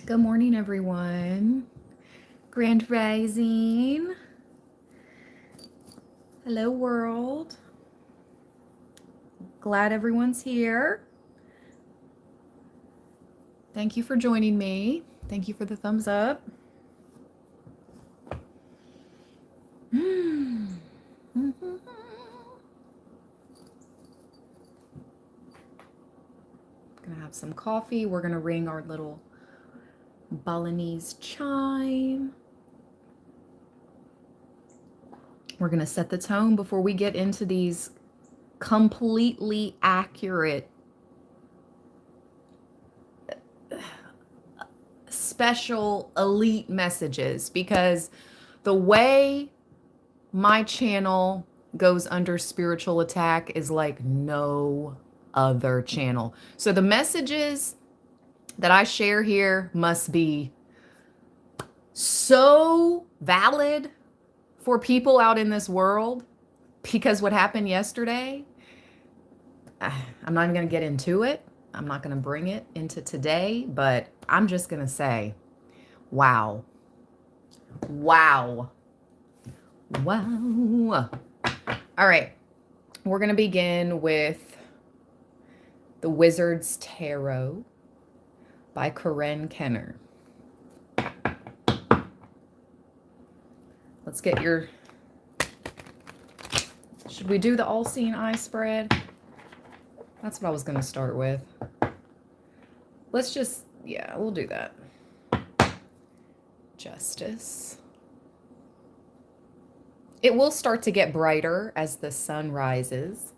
Good morning, everyone. Grand Rising. Hello, world. Glad everyone's here. Thank you for joining me. Thank you for the thumbs up. Gonna have some coffee. We're gonna ring our little Balinese chime. We're gonna set the tone before we get into these completely accurate, special, elite messages, because the way my channel goes under spiritual attack is like no other channel. So the messages that I share here must be so valid for people out in this world, because what happened yesterday, I'm not even going to get into it. I'm not going to bring it into today, but I'm just going to say, wow. Wow. Wow. All right. We're going to begin with The Wizard's Tarot by Karen Kenner. Let's get your... Should we do the all-seeing eye spread? That's what I was going to start with. Let's just... Yeah, we'll do that. Justice. It will start to get brighter as the sun rises.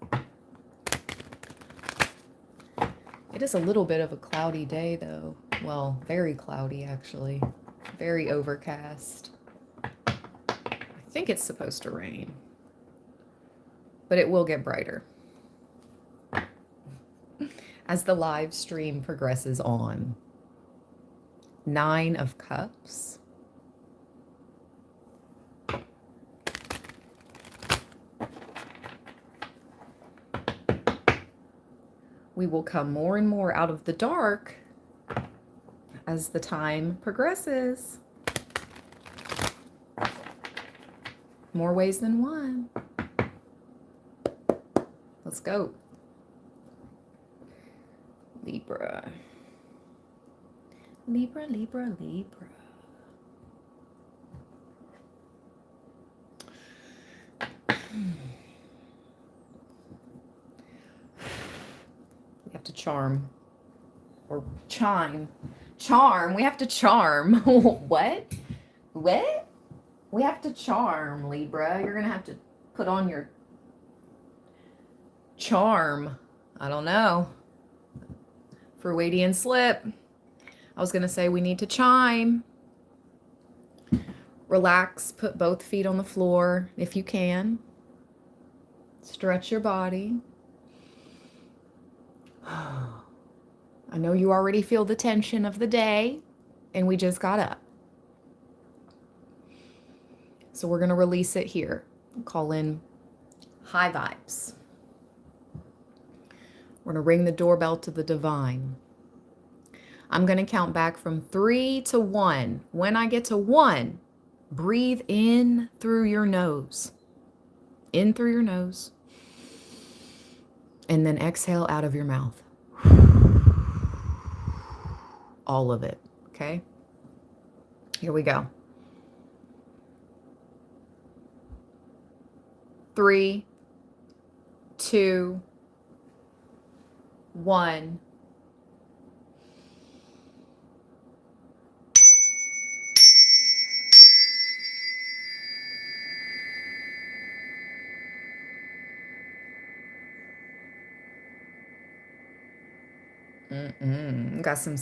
It is a little bit of a cloudy day, though. Well, very cloudy, actually. Very overcast. I think it's supposed to rain. But it will get brighter as the live stream progresses on. 9 of Cups. We will come more and more out of the dark as the time progresses. More ways than one. Let's go. Libra. Libra, Libra, Libra. We have to charm. Or chime. Charm. We have to charm. What? What? We have to charm, Libra. You're going to have to put on your charm. I don't know. Freudian slip. I was going to say we need to chime. Relax. Put both feet on the floor if you can. Stretch your body. I know you already feel the tension of the day, and we just got up. So we're going to release it here. Call in high vibes. We're going to ring the doorbell to the divine. I'm going to count back from 3 to 1. When I get to 1, breathe in through your nose. In through your nose. And then exhale out of your mouth. All of it. Okay? Here we go. 3, 2, 1. Got some...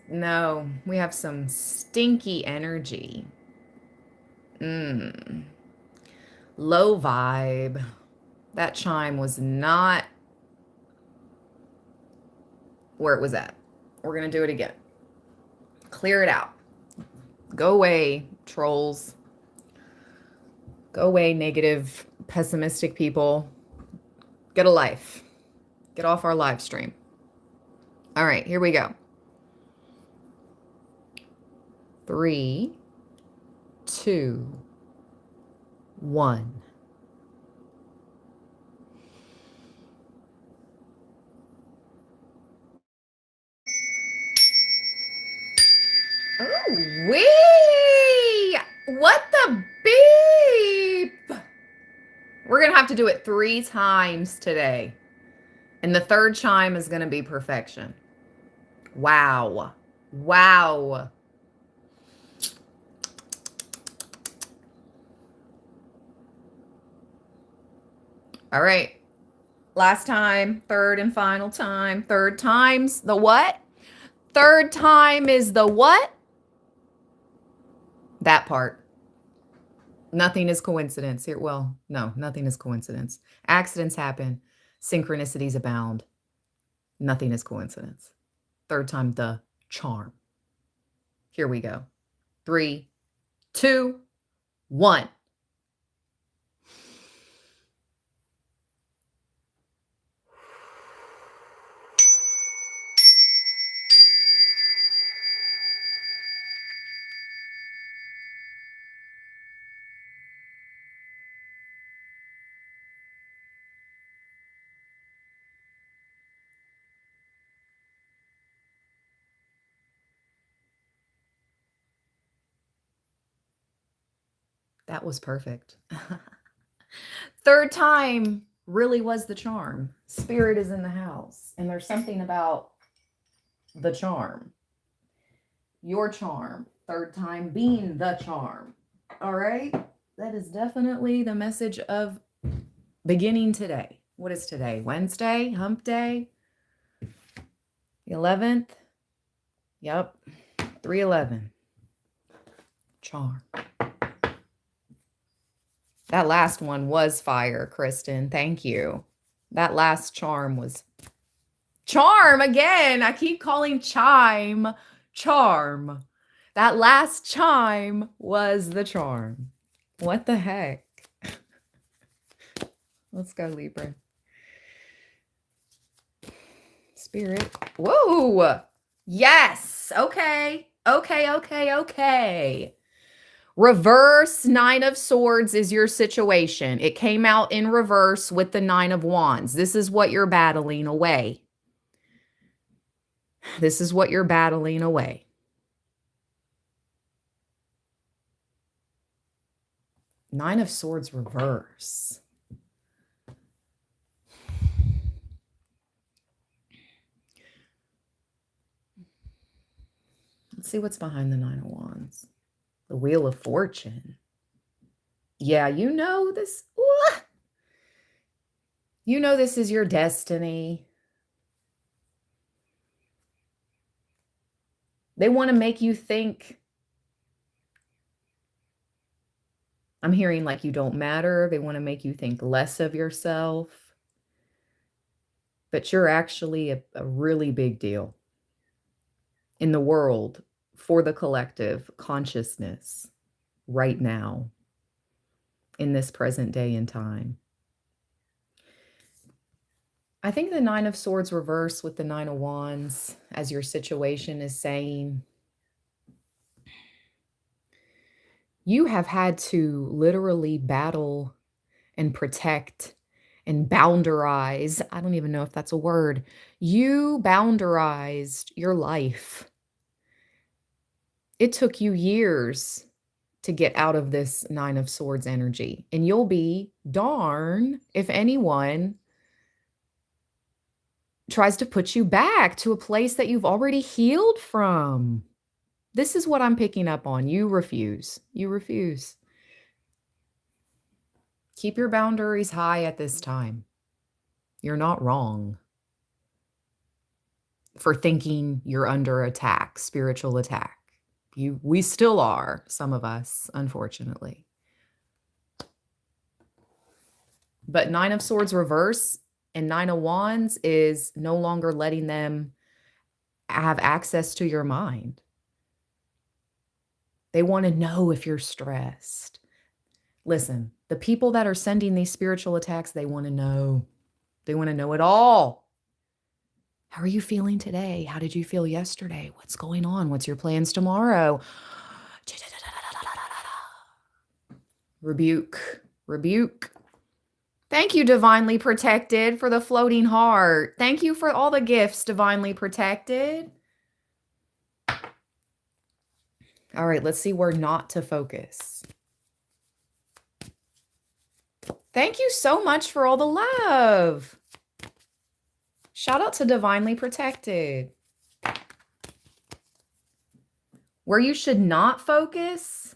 No, we have some stinky energy. Low vibe. That chime was not where it was at. We're going to do it again. Clear it out. Go away, trolls. Go away, negative, pessimistic people. Get a life. Get off our live stream. All right, here we go. 3, 2, 1. Oh, wee! What the beep? We're going to have to do it 3 times today. And the third chime is going to be perfection. Wow. Wow. All right. Last time, third and final time. Third time's the what? Third time is the what? That part. Nothing is coincidence here. Well, no, nothing is coincidence. Accidents happen. Synchronicities abound. Nothing is coincidence. Third time, the charm. Here we go. 3, 2, 1. That was perfect. Third time really was the charm. Spirit is in the house. And there's something about the charm. Your charm. Third time being the charm. All right? That is definitely the message of beginning today. What is today? Wednesday? Hump day? The 11th? Yep. 3/11. Charm. That last one was fire, Kristen. Thank you. That last charm was charm again. I keep calling chime charm. That last chime was the charm. What the heck? Let's go, Libra. Spirit. Whoa. Yes. Okay. Okay. Reverse 9 of Swords is your situation. It came out in reverse with the 9 of Wands. This is what you're battling away. This is what you're battling away. Nine of Swords reverse. Let's see what's behind the 9 of Wands. The Wheel of Fortune. Yeah, you know this. You know this is your destiny. They want to make you think. I'm hearing like you don't matter. They want to make you think less of yourself. But you're actually a really big deal in the world for the collective consciousness right now in this present day and time. I think the 9 of Swords reverse with the 9 of Wands as your situation is saying you have had to literally battle and protect and boundarize. I don't even know if that's a word. You boundarized your life. It took you years to get out of this 9 of Swords energy. And you'll be darn if anyone tries to put you back to a place that you've already healed from. This is what I'm picking up on. You refuse. You refuse. Keep your boundaries high at this time. You're not wrong for thinking you're under attack, spiritual attack. We still are, some of us, unfortunately. But 9 of Swords reverse and 9 of Wands is no longer letting them have access to your mind. They want to know if you're stressed. Listen, the people that are sending these spiritual attacks, they want to know. They want to know it all. How are you feeling today? How did you feel yesterday? What's going on? What's your plans tomorrow? Rebuke. Rebuke. Thank you, Divinely Protected, for the floating heart. Thank you for all the gifts, Divinely Protected. All right, let's see where not to focus. Thank you so much for all the love. Shout out to Divinely Protected. Where you should not focus,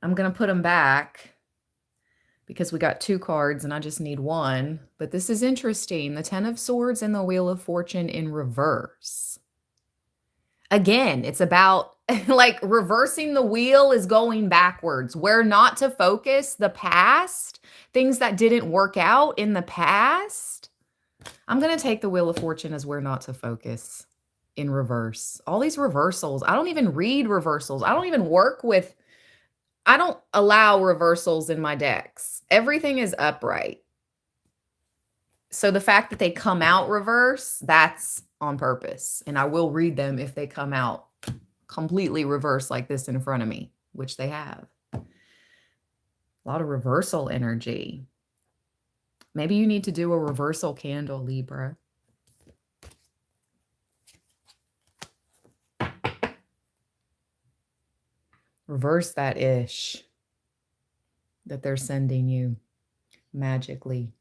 I'm going to put them back because we got 2 cards and I just need 1. But this is interesting. The 10 of Swords and the Wheel of Fortune in reverse. Again, it's about like reversing the wheel is going backwards. Where not to focus, the past, things that didn't work out in the past. I'm going to take the Wheel of Fortune as where not to focus in reverse. All these reversals. I don't even read reversals. I don't even work with, I don't allow reversals in my decks. Everything is upright. So the fact that they come out reverse, that's on purpose. And I will read them if they come out completely reverse like this in front of me, which they have. A lot of reversal energy. Maybe you need to do a reversal candle, Libra. Reverse that ish that they're sending you magically.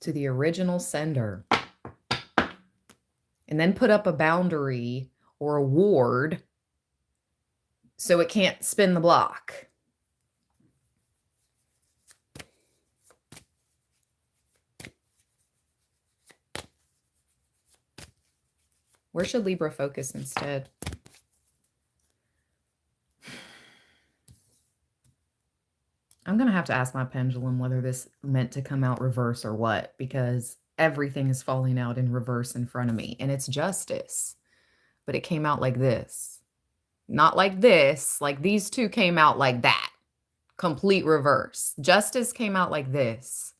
To the original sender. And then put up a boundary or a ward so it can't spin the block. Where should Libra focus instead? I'm going to have to ask my pendulum whether this meant to come out reverse or what, because everything is falling out in reverse in front of me. And it's justice. But it came out like this. Not like this. Like these two came out like that. Complete reverse. Justice came out like this.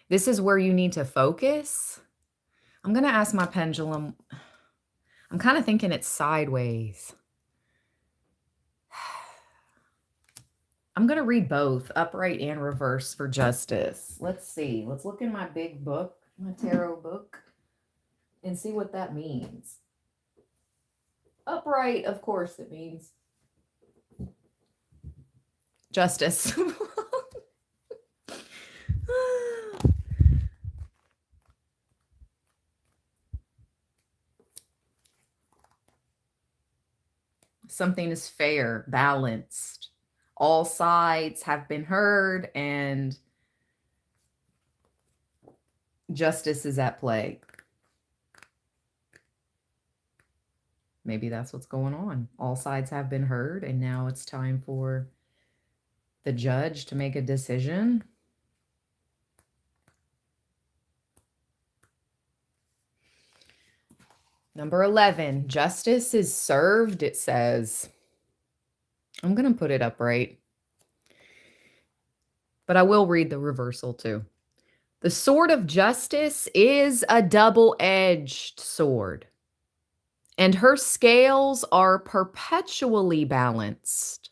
This is where you need to focus. I'm going to ask my pendulum. I'm kind of thinking it's sideways. I'm going to read both, upright and reverse, for justice. Let's see. Let's look in my big book, my tarot book, and see what that means. Upright, of course, it means justice. Something is fair, balanced. All sides have been heard and justice is at play. Maybe that's what's going on. All sides have been heard and now it's time for the judge to make a decision. Number 11, justice is served, it says. I'm going to put it upright. But I will read the reversal too. The sword of justice is a double-edged sword, and her scales are perpetually balanced.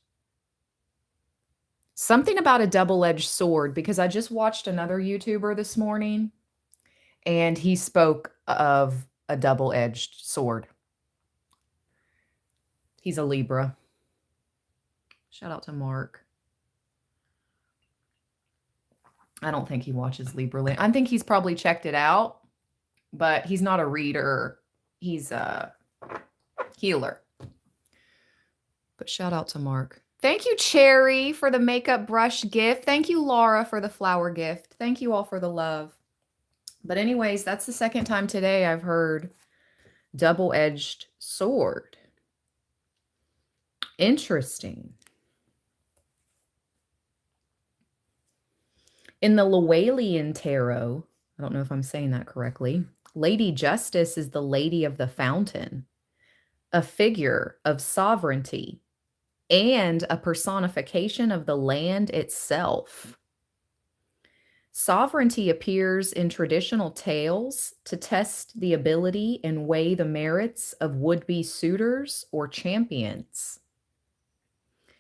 Something about a double-edged sword, because I just watched another YouTuber this morning, and he spoke of a double-edged sword. He's a Libra. Shout out to Mark. I don't think he watches Libra. I think he's probably checked it out, but he's not a reader. He's a healer. But shout out to Mark. Thank you, Cherry, for the makeup brush gift. Thank you, Laura, for the flower gift. Thank you all for the love. But anyways, that's the second time today I've heard double-edged sword. Interesting. In the Llewellyn Tarot, I don't know if I'm saying that correctly, Lady Justice is the Lady of the Fountain, a figure of sovereignty, and a personification of the land itself. Sovereignty appears in traditional tales to test the ability and weigh the merits of would-be suitors or champions.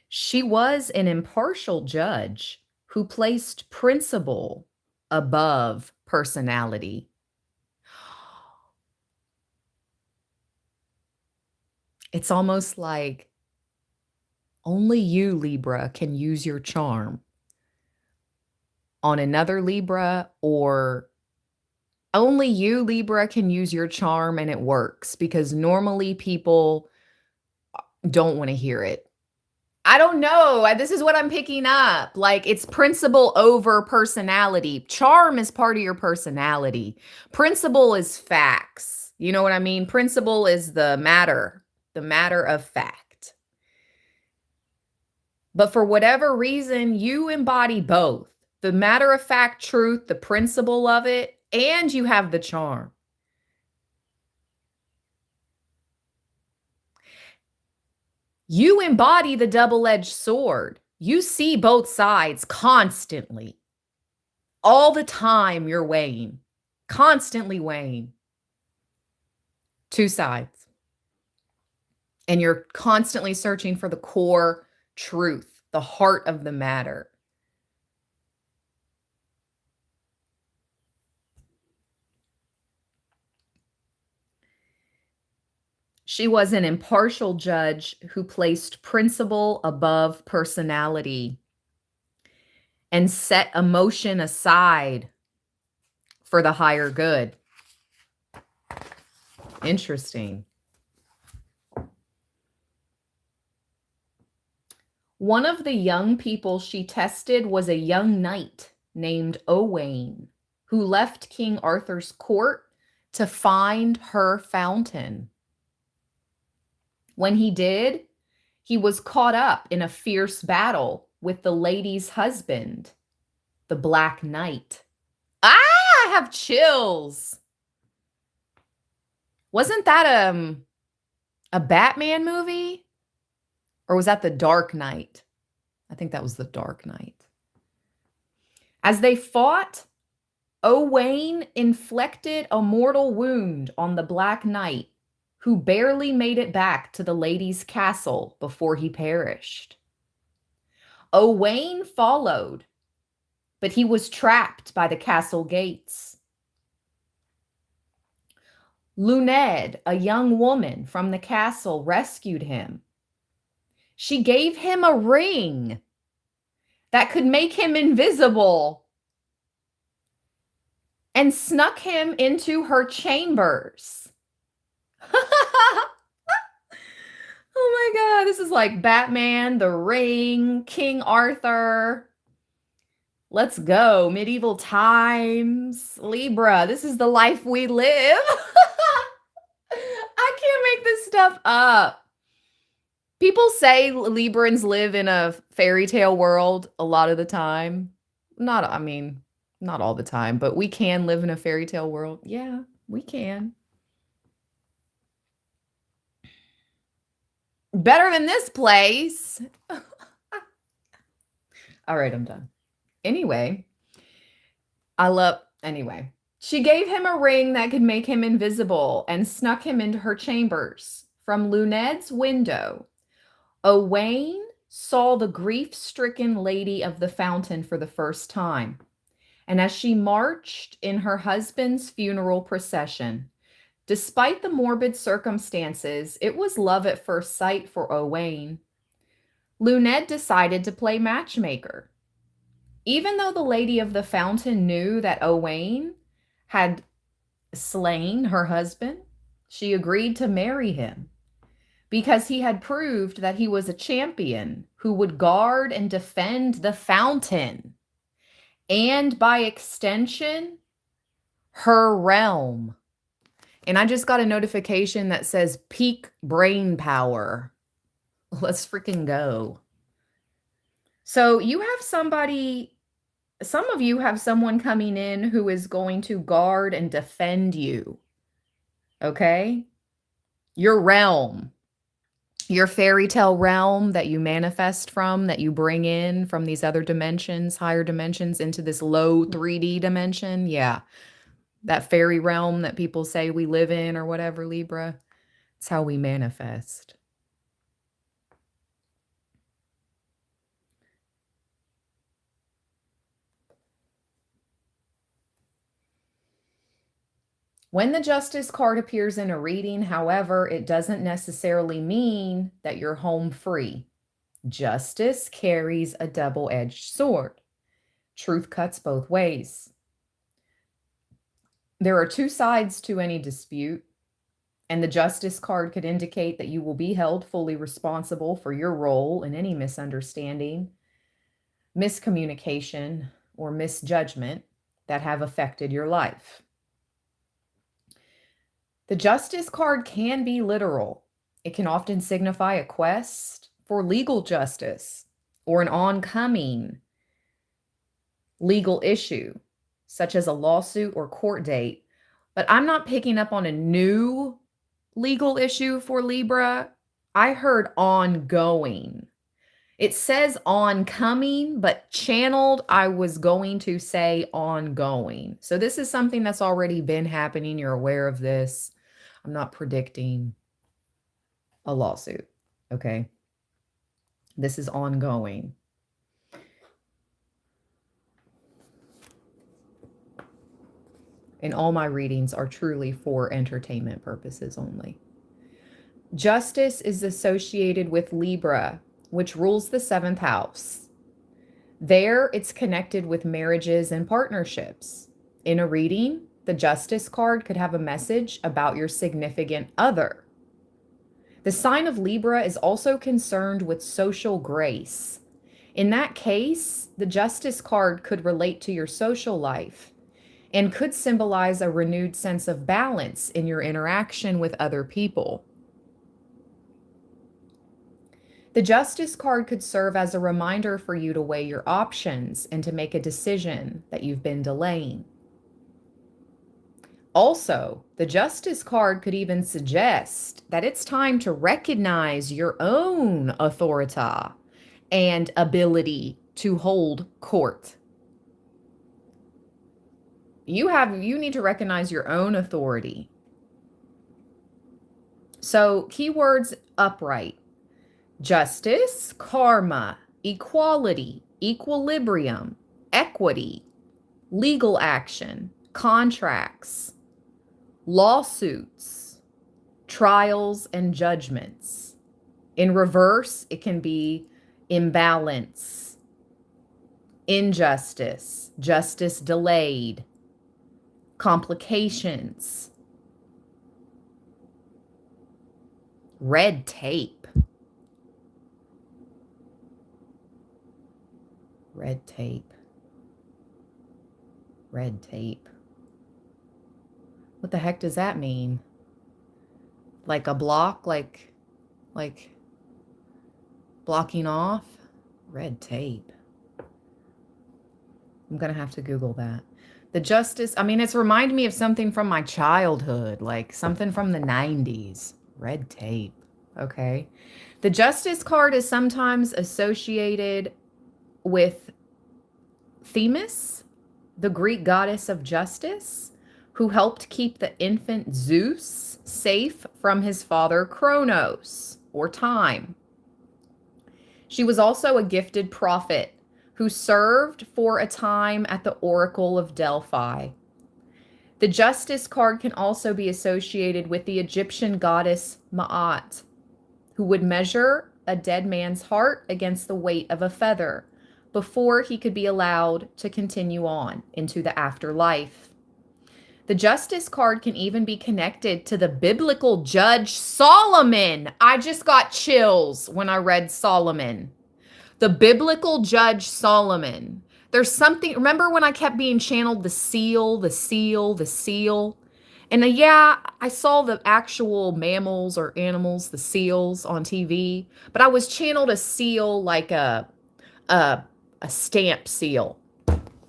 She was an impartial judge who placed principle above personality. It's almost like only you, Libra, can use your charm on another Libra, or only you, Libra, can use your charm and it works, because normally people don't want to hear it. I don't know. This is what I'm picking up. Like, it's principle over personality. Charm is part of your personality. Principle is facts. You know what I mean? Principle is the matter of fact. But for whatever reason, you embody both the matter of fact truth, the principle of it, and you have the charm. You embody the double-edged sword. You see both sides constantly. All the time you're weighing, constantly weighing two sides. And you're constantly searching for the core truth, the heart of the matter. She was an impartial judge who placed principle above personality and set emotion aside for the higher good. Interesting. One of the young people she tested was a young knight named Owain, who left King Arthur's court to find her fountain. When he did, he was caught up in a fierce battle with the lady's husband, the Black Knight. Ah, I have chills. Wasn't that a Batman movie? Or was that The Dark Knight? I think that was The Dark Knight. As they fought, Owain inflicted a mortal wound on the Black Knight, who barely made it back to the lady's castle before he perished. Owain followed, but he was trapped by the castle gates. Luned, a young woman from the castle, rescued him. She gave him a ring that could make him invisible and snuck him into her chambers. Oh my God, this is like Batman, The Ring, King Arthur. Let's go. Medieval times. Libra, this is the life we live. I can't make this stuff up. People say Librans live in a fairy tale world a lot of the time. Not all the time, but we can live in a fairy tale world. Yeah, we can. Better than this place. All right, I'm done. Anyway, she gave him a ring that could make him invisible and snuck him into her chambers. From Luned's window, Owain saw the grief-stricken lady of the fountain for the first time. And as she marched in her husband's funeral procession, despite the morbid circumstances, it was love at first sight for Owain. Luned decided to play matchmaker. Even though the lady of the fountain knew that Owain had slain her husband, she agreed to marry him because he had proved that he was a champion who would guard and defend the fountain and, by extension, her realm. And I just got a notification that says peak brain power. Let's freaking go. So you have somebody, some of you have someone coming in who is going to guard and defend you. Okay? Your realm. Your fairy tale realm that you manifest from, that you bring in from these other dimensions, higher dimensions into this low 3D dimension. Yeah. That fairy realm that people say we live in or whatever, Libra. It's how we manifest. When the Justice card appears in a reading, however, it doesn't necessarily mean that you're home free. Justice carries a double-edged sword. Truth cuts both ways. There are two sides to any dispute, and the Justice card could indicate that you will be held fully responsible for your role in any misunderstanding, miscommunication, or misjudgment that have affected your life. The Justice card can be literal. It can often signify a quest for legal justice or an oncoming legal issue, such as a lawsuit or court date. But I'm not picking up on a new legal issue for Libra. I heard ongoing. It says oncoming, but channeled, I was going to say ongoing. So this is something that's already been happening. You're aware of this. I'm not predicting a lawsuit, okay? This is ongoing. And all my readings are truly for entertainment purposes only. Justice is associated with Libra, which rules the 7th house. There, it's connected with marriages and partnerships. In a reading, the Justice card could have a message about your significant other. The sign of Libra is also concerned with social grace. In that case, the Justice card could relate to your social life and could symbolize a renewed sense of balance in your interaction with other people. The Justice card could serve as a reminder for you to weigh your options and to make a decision that you've been delaying. Also, the Justice card could even suggest that it's time to recognize your own authority and ability to hold court. You need to recognize your own authority. So, keywords upright. Justice, karma, equality, equilibrium, equity, legal action, contracts, lawsuits, trials, and judgments. In reverse, it can be imbalance, injustice, justice delayed, complications, red tape. Red tape. Red tape. What the heck does that mean? Like a block? Like blocking off? Red tape. I'm going to have to Google that. The Justice, I mean, it's reminded me of something from my childhood, like something from the 90s. Red tape. Okay. The Justice card is sometimes associated with Themis, the Greek goddess of justice, who helped keep the infant Zeus safe from his father Kronos, or time. She was also a gifted prophet who served for a time at the Oracle of Delphi. The Justice card can also be associated with the Egyptian goddess Ma'at, who would measure a dead man's heart against the weight of a feather before he could be allowed to continue on into the afterlife. The Justice card can even be connected to the biblical judge Solomon. I just got chills when I read Solomon. The biblical judge Solomon. There's something, remember when I kept being channeled the seal, the seal, the seal? And yeah, I saw the actual mammals or animals, the seals on TV, but I was channeled a seal like a stamp seal.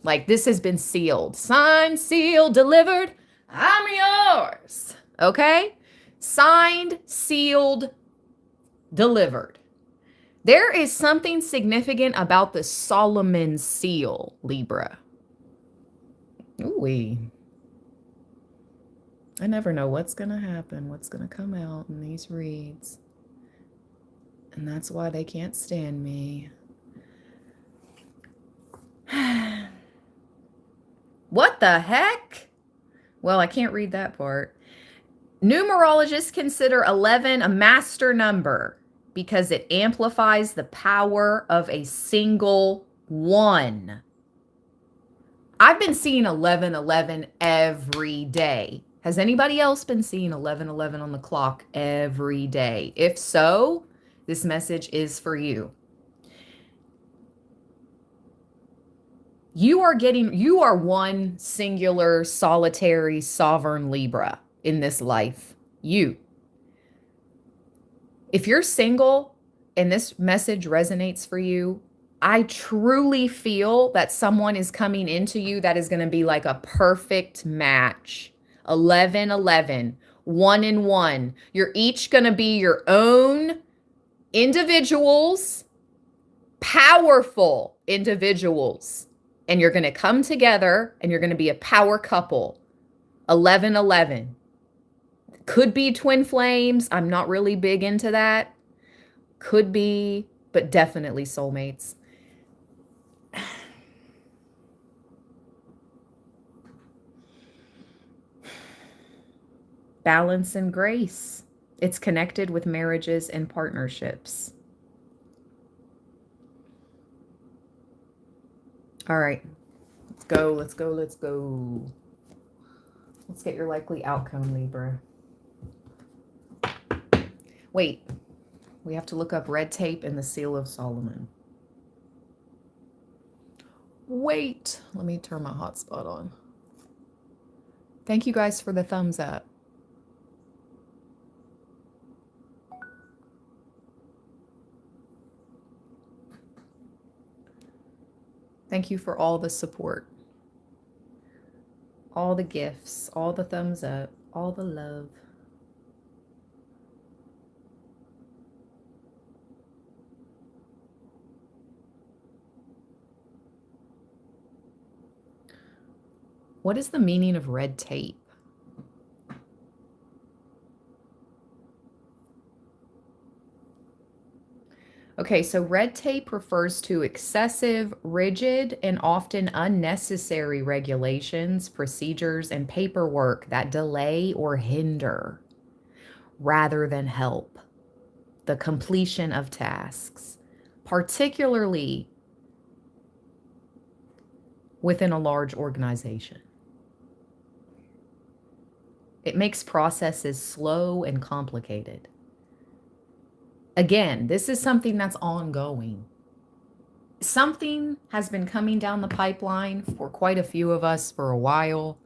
Like, this has been sealed. Signed, sealed, delivered. I'm yours. Okay? Signed, sealed, delivered. There is something significant about the Solomon seal, Libra. Ooh, I never know what's going to happen, what's going to come out in these reads. And that's why they can't stand me. What the heck? Well, I can't read that part. Numerologists consider 11 a master number because it amplifies the power of a single one. I've been seeing 1111 every day. Has anybody else been seeing 1111 on the clock every day? If so, this message is for you. You are one singular, solitary, sovereign Libra in this life. You. If you're single and this message resonates for you, I truly feel that someone is coming into you that is going to be like a perfect match. 1111, 1 and 1. You're each going to be your own individuals, powerful individuals. And you're going to come together and you're going to be a power couple. 1111. Could be twin flames. I'm not really big into that. Could be, but definitely soulmates. Balance and grace. It's connected with marriages and partnerships. All right, let's go, let's go, let's go. Let's get your likely outcome, Libra. Wait, we have to look up red tape and the Seal of Solomon. Wait, let me turn my hotspot on. Thank you guys for the thumbs up. Thank you for all the support, all the gifts, all the thumbs up, all the love. What is the meaning of red tape? Okay, so red tape refers to excessive, rigid, and often unnecessary regulations, procedures, and paperwork that delay or hinder, rather than help, the completion of tasks, particularly within a large organization. It makes processes slow and complicated. Again, this is something that's ongoing. Something has been coming down the pipeline for quite a few of us for a while.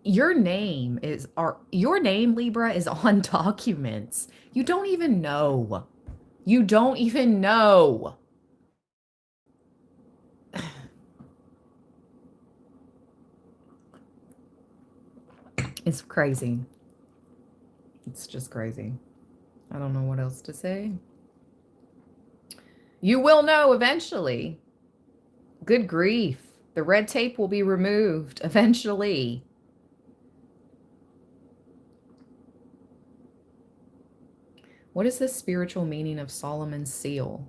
Your name, Libra, is on documents. You don't even know. You don't even know. It's crazy. It's just crazy. I don't know what else to say. You will know eventually. Good grief. The red tape will be removed eventually. What is the spiritual meaning of Solomon's seal?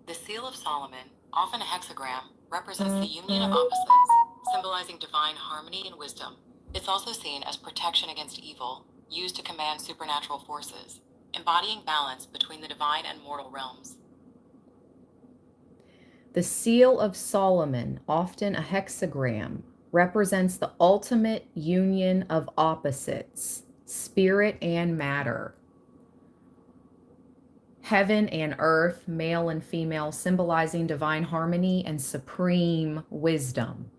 The Seal of Solomon, often a hexagram, represents the union of opposites, symbolizing divine harmony and wisdom. It's also seen as protection against evil, used to command supernatural forces, embodying balance between the divine and mortal realms. The Seal of Solomon, often a hexagram, represents the ultimate union of opposites, spirit and matter. Heaven and earth, male and female, symbolizing divine harmony and supreme wisdom.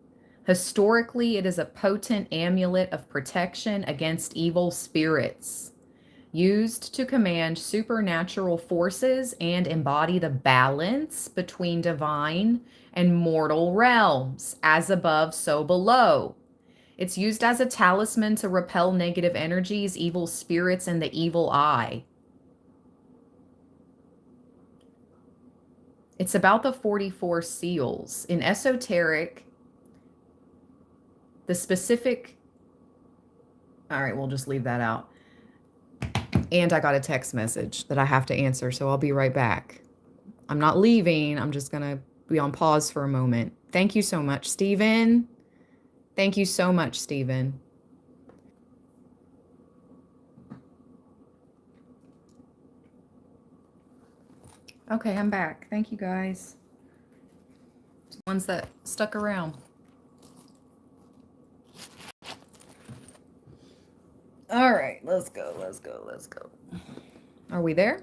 Historically, it is a potent amulet of protection against evil spirits. used to command supernatural forces and embody the balance between divine and mortal realms, as above, so below. It's used as a talisman to repel negative energies, evil spirits, and the evil eye. It's about the 44 seals. In esoteric, the specific... All right, we'll just leave that out. And I got a text message that I have to answer, so I'll be right back. I'm not leaving. I'm just going to be on pause for a moment. Thank you so much, Stephen. Thank you so much, Stephen. Okay, I'm back. Thank you, guys. The ones that stuck around. All right, let's go, let's go, let's go. Are we there?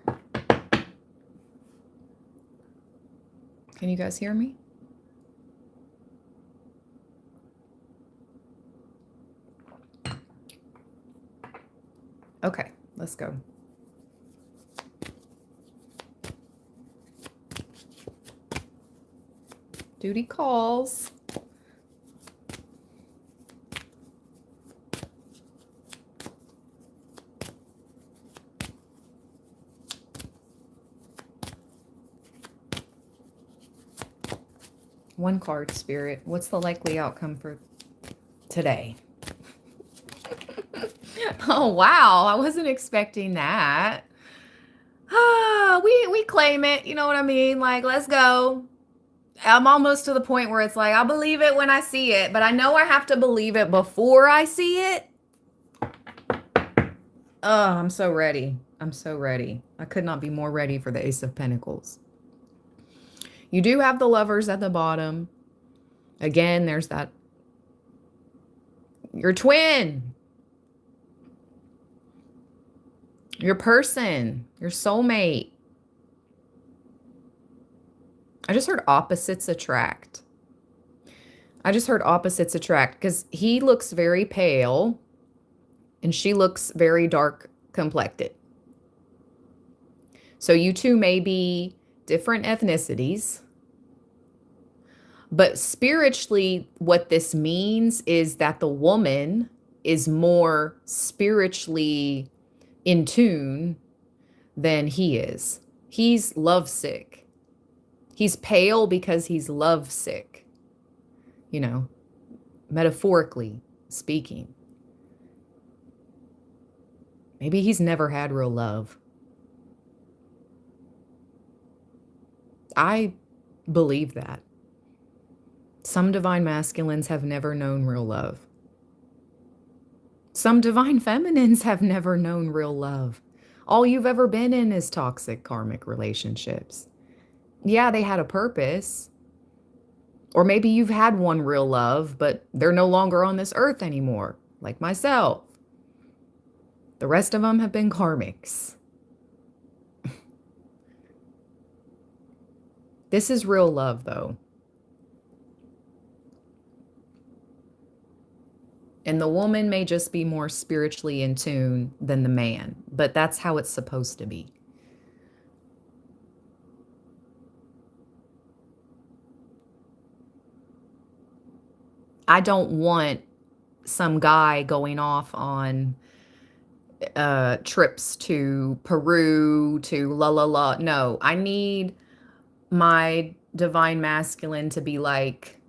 Can you guys hear me? Okay, let's go. Duty calls. One card, Spirit. What's the likely outcome for today? Oh, wow. I wasn't expecting that. We claim it. You know what I mean? Like, let's go. I'm almost to the point where it's like, I believe it when I see it, but I know I have to believe it before I see it. Oh, I'm so ready. I'm so ready. I could not be more ready for the Ace of Pentacles. You do have the Lovers at the bottom. Again, there's that. Your twin. Your person. Your soulmate. I just heard opposites attract. I just heard opposites attract because he looks very pale and she looks very dark complected. So you two may be different ethnicities, but spiritually, what this means is that the woman is more spiritually in tune than he is. He's lovesick. He's pale because he's lovesick, you know, metaphorically speaking. Maybe he's never had real love. I believe that. Some divine masculines have never known real love. Some divine feminines have never known real love. All you've ever been in is toxic karmic relationships. Yeah, they had a purpose. Or maybe you've had one real love, but they're no longer on this earth anymore, like myself. The rest of them have been karmics. This is real love, though. And the woman may just be more spiritually in tune than the man, but that's how it's supposed to be. I don't want some guy going off on trips to Peru, to la la la. No, I need my divine masculine to be like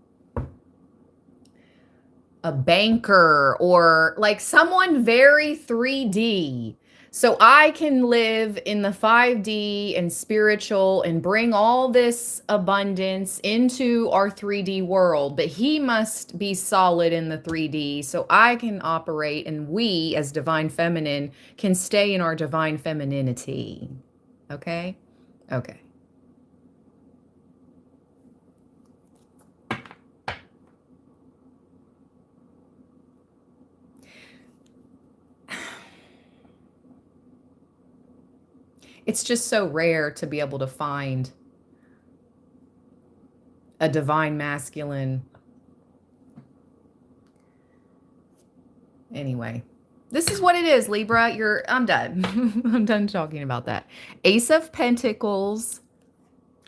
a banker or like someone very 3D. So I can live in the 5D and spiritual and bring all this abundance into our 3D world, but he must be solid in the 3D so I can operate and we as divine feminine can stay in our divine femininity. Okay? Okay. It's just so rare to be able to find a divine masculine. Anyway, This is what it is, Libra. I'm done. I'm done talking about that. Ace of Pentacles,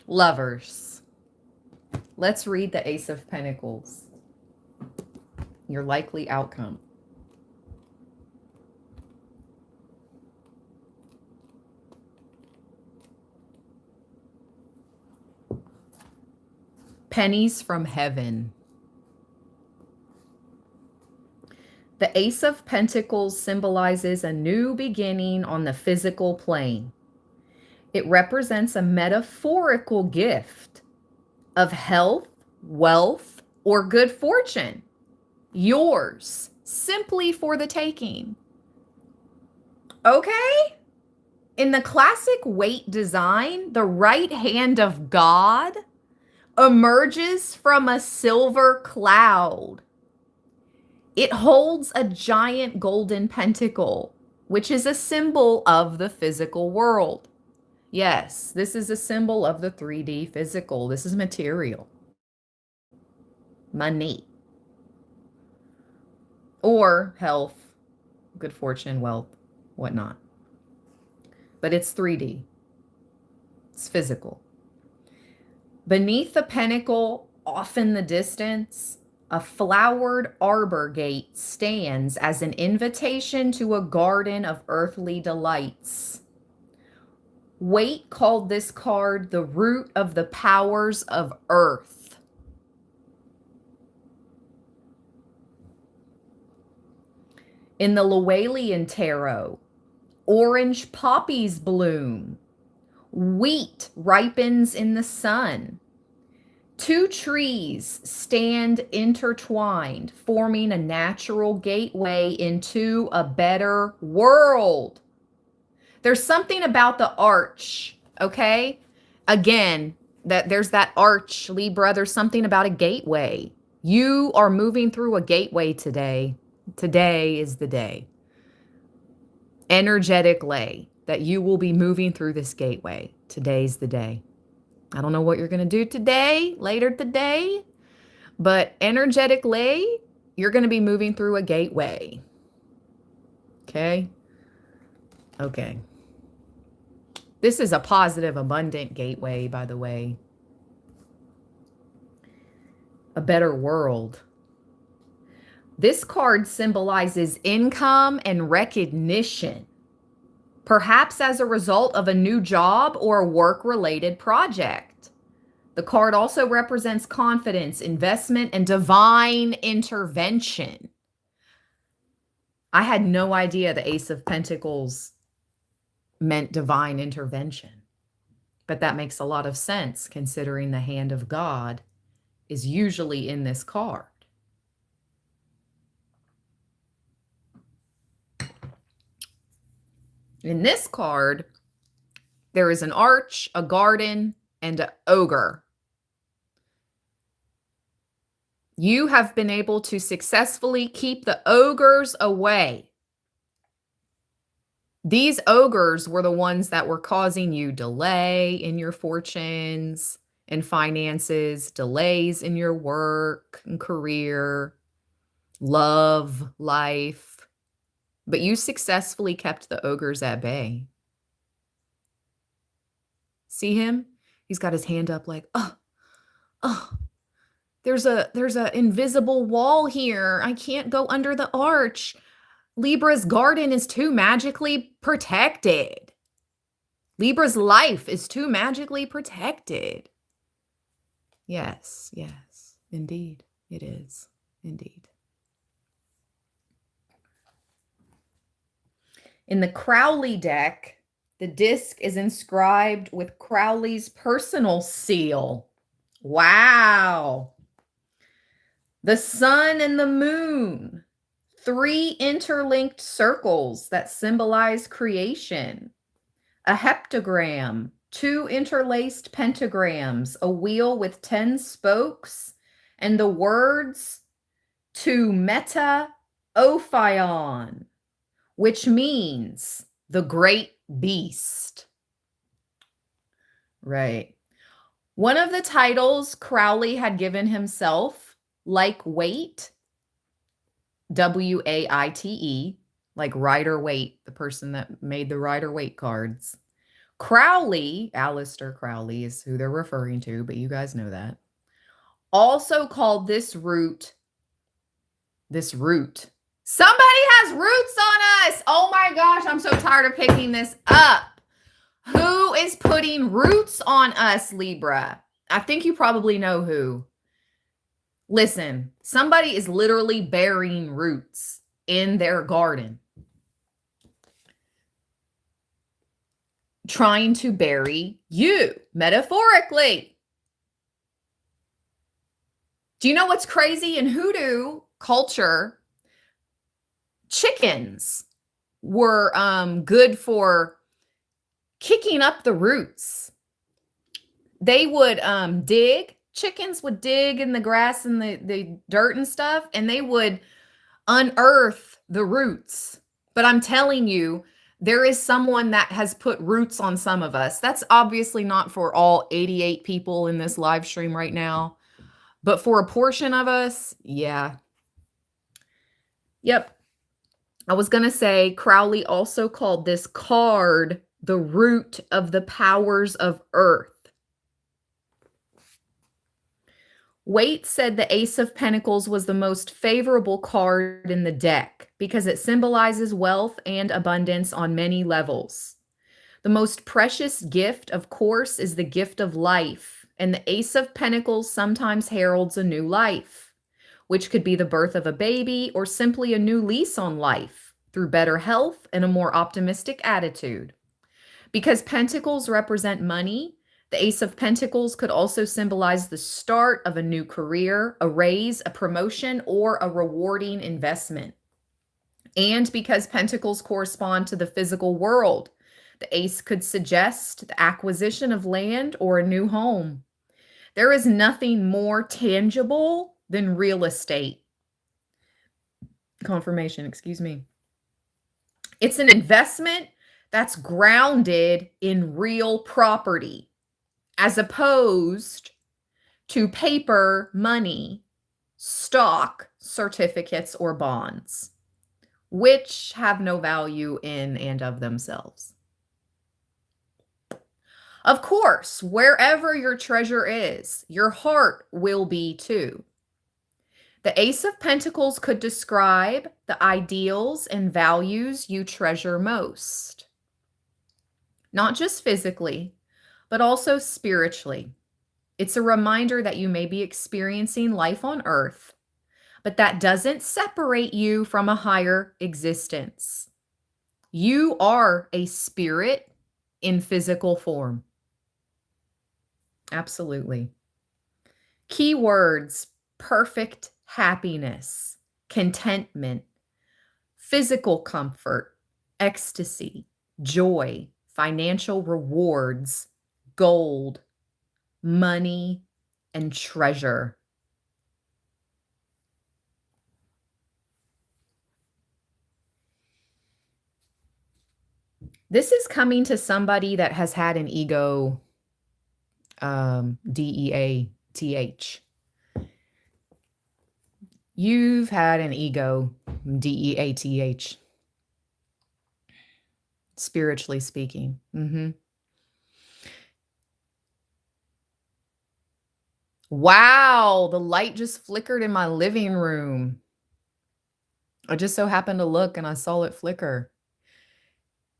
Lovers. Let's read the Ace of Pentacles. Your likely outcome. Pennies from Heaven. The Ace of Pentacles symbolizes a new beginning on the physical plane. It represents a metaphorical gift of health, wealth, or good fortune. Yours, simply for the taking. Okay? In the classic weight design, the right hand of God emerges from a silver cloud. It holds a giant golden pentacle, which is a symbol of the physical world. Yes, this is a symbol of the 3D physical. This is material. Money. Or health, good fortune, wealth, whatnot. But it's 3D. It's physical. Beneath the pentacle, off in the distance, a flowered arbor gate stands as an invitation to a garden of earthly delights. Waite called this card the root of the powers of earth. In the Llewellyn Tarot, orange poppies bloom. Wheat ripens in the sun. Two trees stand intertwined, forming a natural gateway into a better world. There's something about the arch, okay? Again, there's that arch, Libra. There's something about a gateway. You are moving through a gateway today. Today is the day. Energetically, that you will be moving through this gateway. Today's the day. I don't know what you're going to do today, later today, but energetically, you're going to be moving through a gateway. Okay? Okay. This is a positive, abundant gateway, by the way. A better world. This card symbolizes income and recognition, perhaps as a result of a new job or a work-related project. The card also represents confidence, investment, and divine intervention. I had no idea the Ace of Pentacles meant divine intervention, but that makes a lot of sense considering the hand of God is usually in this card. In this card, there is an arch, a garden, and an ogre. You have been able to successfully keep the ogres away. These ogres were the ones that were causing you delay in your fortunes and finances, delays in your work and career, love, life. But you successfully kept the ogres at bay. See him? He's got his hand up like, oh, there's a invisible wall here. I can't go under the arch. Libra's garden is too magically protected. Libra's life is too magically protected. Yes, yes, indeed, it is. Indeed. In the Crowley deck, the disc is inscribed with Crowley's personal seal. Wow. The sun and the moon, 3 interlinked circles that symbolize creation. A heptagram, 2 interlaced pentagrams, a wheel with 10 spokes, and the words to meta ophion, which means the great beast. Right. One of the titles Crowley had given himself, like Waite, W-A-I-T-E, like Rider-Waite, the person that made the Rider-Waite cards. Crowley, Aleister Crowley is who they're referring to, but you guys know that. Also called this root. Somebody has roots on us. Oh my gosh, I'm so tired of picking this up. Who is putting roots on us, Libra? I think you probably know who. Listen, somebody is literally burying roots in their garden. Trying to bury you, metaphorically. Do you know what's crazy? In Hoodoo culture, chickens were good for kicking up the roots. They would dig. Chickens would dig in the grass and the dirt and stuff, and they would unearth the roots. But I'm telling you, there is someone that has put roots on some of us. That's obviously not for all 88 people in this live stream right now, but for a portion of us, yeah. Yep. I was going to say Crowley also called this card the root of the powers of earth. Waite said the Ace of Pentacles was the most favorable card in the deck because it symbolizes wealth and abundance on many levels. The most precious gift, of course, is the gift of life, and the Ace of Pentacles sometimes heralds a new life, which could be the birth of a baby or simply a new lease on life through better health and a more optimistic attitude. Because Pentacles represent money, the Ace of Pentacles could also symbolize the start of a new career, a raise, a promotion, or a rewarding investment. And because Pentacles correspond to the physical world, the Ace could suggest the acquisition of land or a new home. There is nothing more tangible than real estate. Confirmation, excuse me. It's an investment that's grounded in real property, as opposed to paper, money, stock, certificates, or bonds, which have no value in and of themselves. Of course, wherever your treasure is, your heart will be too. The Ace of Pentacles could describe the ideals and values you treasure most, not just physically, but also spiritually. It's a reminder that you may be experiencing life on earth, but that doesn't separate you from a higher existence. You are a spirit in physical form. Absolutely. Keywords: perfect happiness, contentment, physical comfort, ecstasy, joy, financial rewards, gold, money, and treasure. This is coming to somebody that has had an ego, D-E-A-T-H. You've had an ego, D-E-A-T-H. Spiritually speaking. Wow, the light just flickered in my living room. I just so happened to look and I saw it flicker.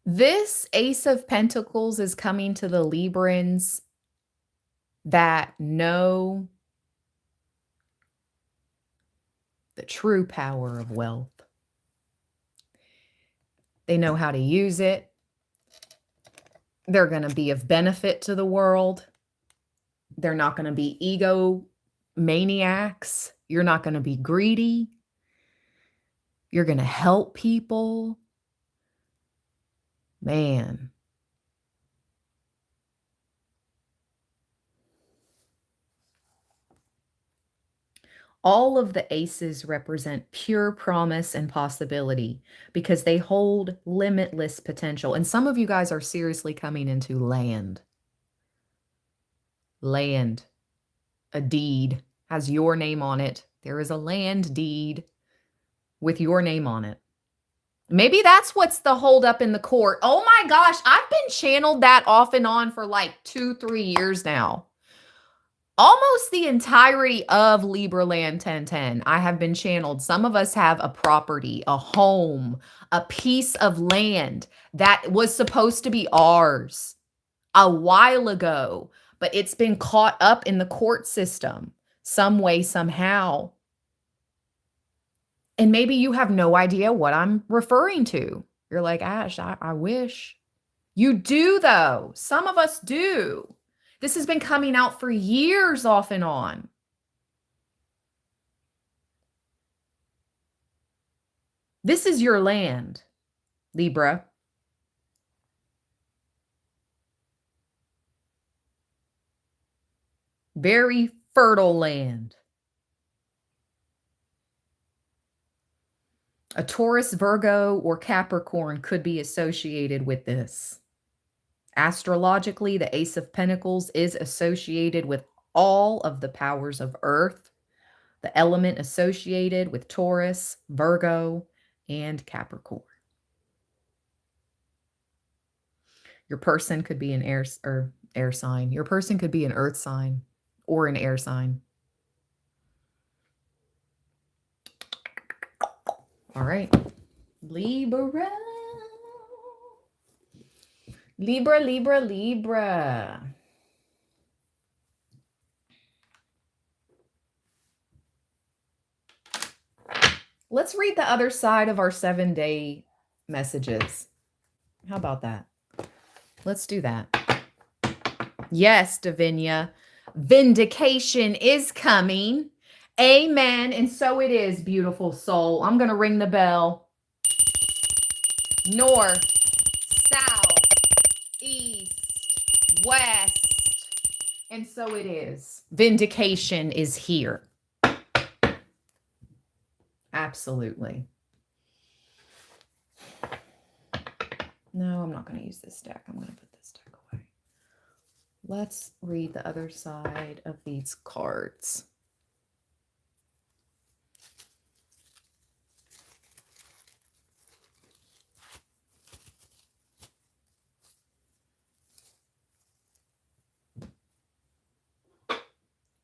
This Ace of Pentacles is coming to the Librans that know the true power of wealth. They know how to use it. They're going to be of benefit to the world. They're not going to be ego maniacs. You're not going to be greedy. You're going to help people. Man. All of the aces represent pure promise and possibility because they hold limitless potential. And some of you guys are seriously coming into land. Land. A deed has your name on it. There is a land deed with your name on it. Maybe that's what's the holdup in the court. Oh my gosh, I've been channeled that off and on for like 2-3 years now. Almost the entirety of Libra Land 1010, I have been channeled. Some of us have a property, a home, a piece of land that was supposed to be ours a while ago, but it's been caught up in the court system some way, somehow. And maybe you have no idea what I'm referring to. You're like, Ash, I wish. You do, though. Some of us do. This has been coming out for years off and on. This is your land, Libra. Very fertile land. A Taurus, Virgo, or Capricorn could be associated with this. Astrologically, the Ace of Pentacles is associated with all of the powers of Earth, the element associated with Taurus, Virgo, and Capricorn. Your person could be an air sign. Your person could be an earth sign or an air sign. All right. Libra. Libra, Libra, Libra. Let's read the other side of our 7-day messages. How about that? Let's do that. Yes, Davinia. Vindication is coming. Amen. And so it is, beautiful soul. I'm going to ring the bell. North, south, east, west. And so it is. Vindication is here. Absolutely. No, I'm not going to use this deck. I'm going to put this deck away. Let's read the other side of these cards.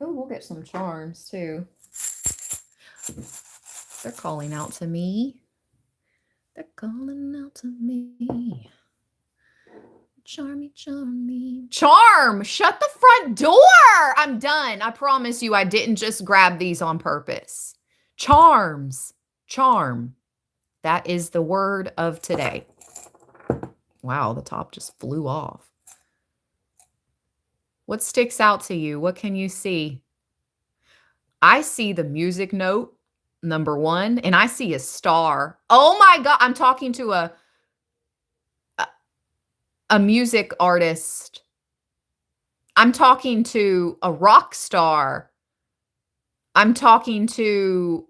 Oh, we'll get some charms too. They're calling out to me. They're calling out to me. Charmy, charmy. Charm! Shut the front door! I'm done. I promise you I didn't just grab these on purpose. Charms. Charm. That is the word of today. Wow, the top just flew off. What sticks out to you? What can you see? I see the music note, number one, and I see a star. Oh my God, I'm talking to a music artist. I'm talking to a rock star. I'm talking to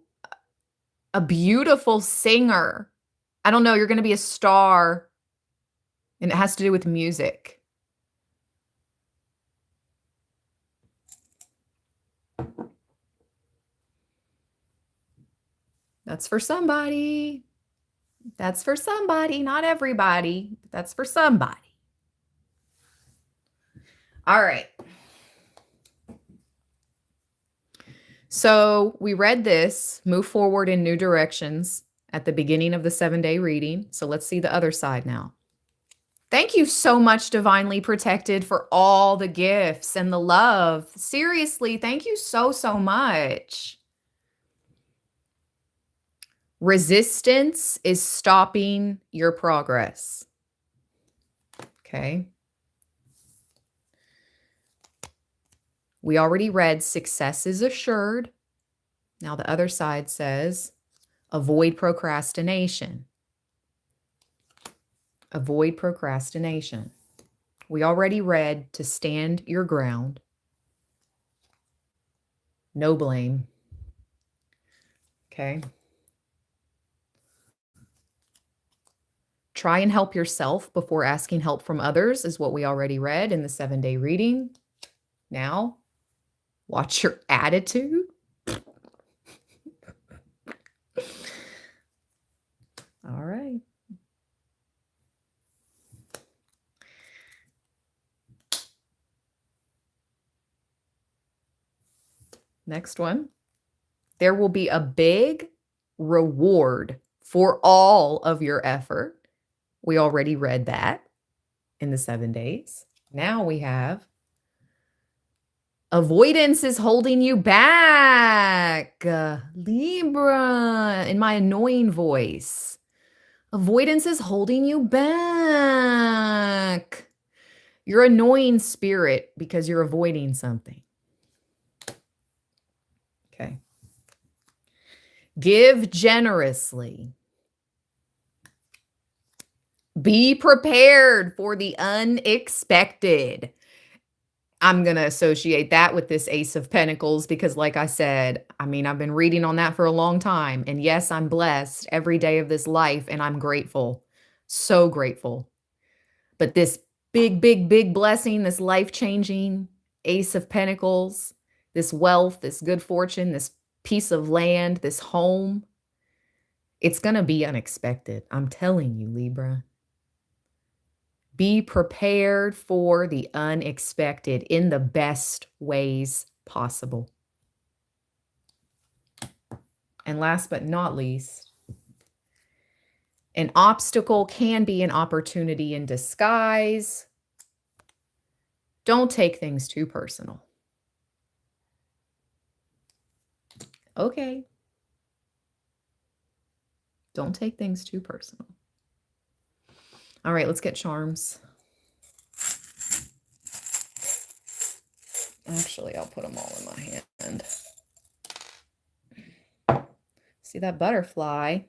a beautiful singer. I don't know, you're going to be a star, and it has to do with music. That's for somebody. That's for somebody, not everybody. But that's for somebody. All right. So we read this, move forward in new directions at the beginning of the 7-day reading. So let's see the other side now. Thank you so much, Divinely Protected, for all the gifts and the love. Seriously, thank you so, so much. Resistance is stopping your progress. Okay. We already read success is assured. Now the other side says avoid procrastination. Avoid procrastination. We already read to stand your ground. No blame. Okay. Try and help yourself before asking help from others is what we already read in the 7-day reading. Now, watch your attitude. All right. Next one. There will be a big reward for all of your effort. We already read that in the 7 days. Now we have avoidance is holding you back. Libra, in my annoying voice. Avoidance is holding you back. You're annoying spirit because you're avoiding something. Okay. Give generously. Be prepared for the unexpected. I'm going to associate that with this Ace of Pentacles because, like I said, I mean, I've been reading on that for a long time. And yes, I'm blessed every day of this life, and I'm grateful. So grateful. But this big, big, big blessing, this life-changing Ace of Pentacles, this wealth, this good fortune, this piece of land, this home, it's going to be unexpected. I'm telling you, Libra. Be prepared for the unexpected in the best ways possible. And last but not least, an obstacle can be an opportunity in disguise. Don't take things too personal. Okay. Don't take things too personal. All right, let's get charms. Actually, I'll put them all in my hand. See that butterfly?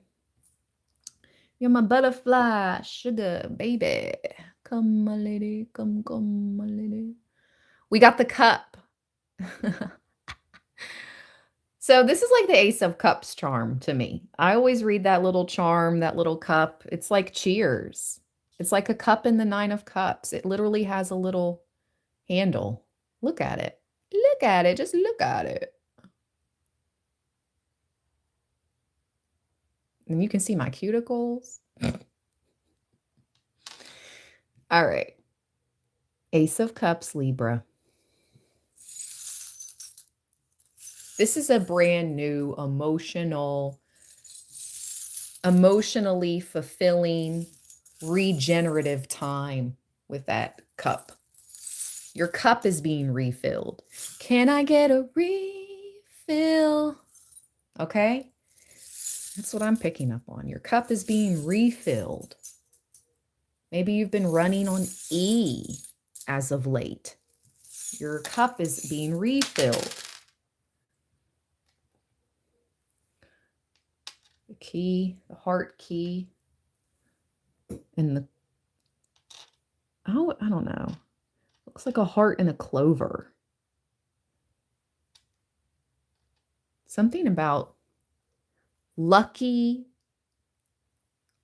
You're my butterfly, sugar baby. Come, my lady, come, my lady. We got the cup. So this is like the Ace of Cups charm to me. I always read that little charm, that little cup. It's like cheers. It's like a cup in the 9 of Cups. It literally has a little handle. Look at it. Look at it. Just look at it. And you can see my cuticles. All right. Ace of Cups, Libra. This is a brand new emotionally fulfilling, regenerative time with that cup. Your cup is being refilled. Can I get a refill? Okay? That's what I'm picking up on. Your cup is being refilled. Maybe you've been running on E as of late. Your cup is being refilled. The key, the heart key, and the, oh, I don't know. Looks like a heart and a clover. Something about lucky,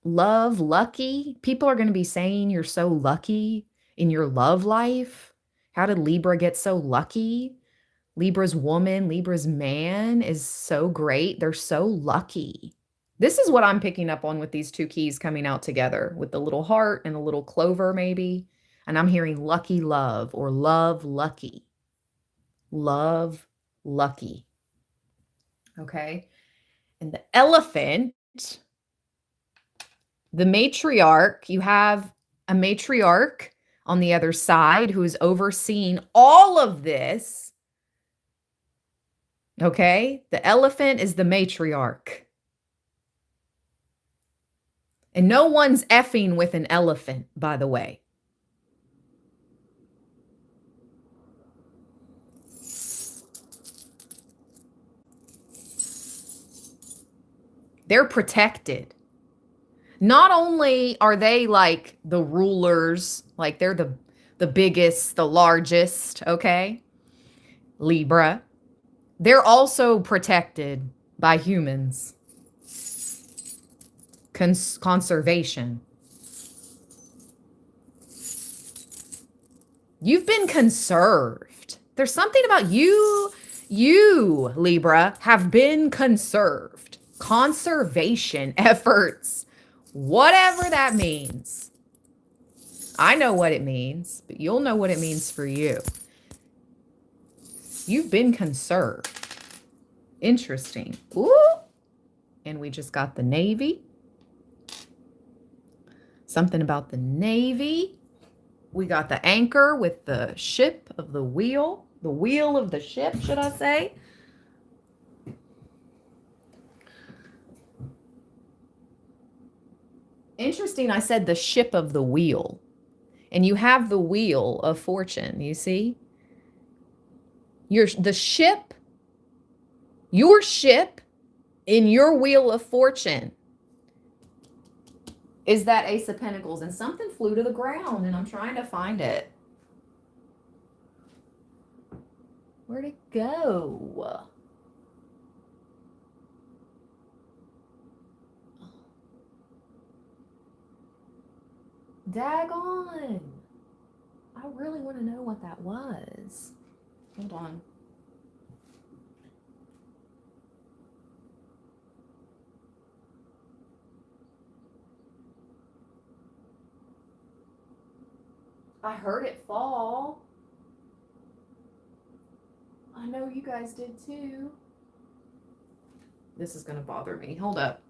love, lucky. People are going to be saying you're so lucky in your love life. How did Libra get so lucky? Libra's woman, Libra's man is so great. They're so lucky. This is what I'm picking up on with these two keys coming out together with the little heart and a little clover maybe. And I'm hearing lucky love or love lucky. Love lucky. Okay. And the elephant, the matriarch, you have a matriarch on the other side who is overseeing all of this. Okay. The elephant is the matriarch. And no one's effing with an elephant, by the way. They're protected. Not only are they like the rulers, like they're the biggest, the largest, okay? Libra. They're also protected by humans. Conservation. You've been conserved. There's something about you, Libra, have been conserved. Conservation efforts, whatever that means. I know what it means, but you'll know what it means for you. You've been conserved. Interesting. Ooh. And we just got the Navy. Something about the Navy. We got the anchor with the ship of the wheel of the ship, should I say? Interesting, I said the ship of the wheel. And you have the wheel of fortune, you see? The ship, your ship in your wheel of fortune is that Ace of Pentacles. And something flew to the ground, and I'm trying to find it. Where'd it go? Daggone. I really want to know what that was. Hold on. I heard it fall. I know you guys did too. This is going to bother me. Hold up.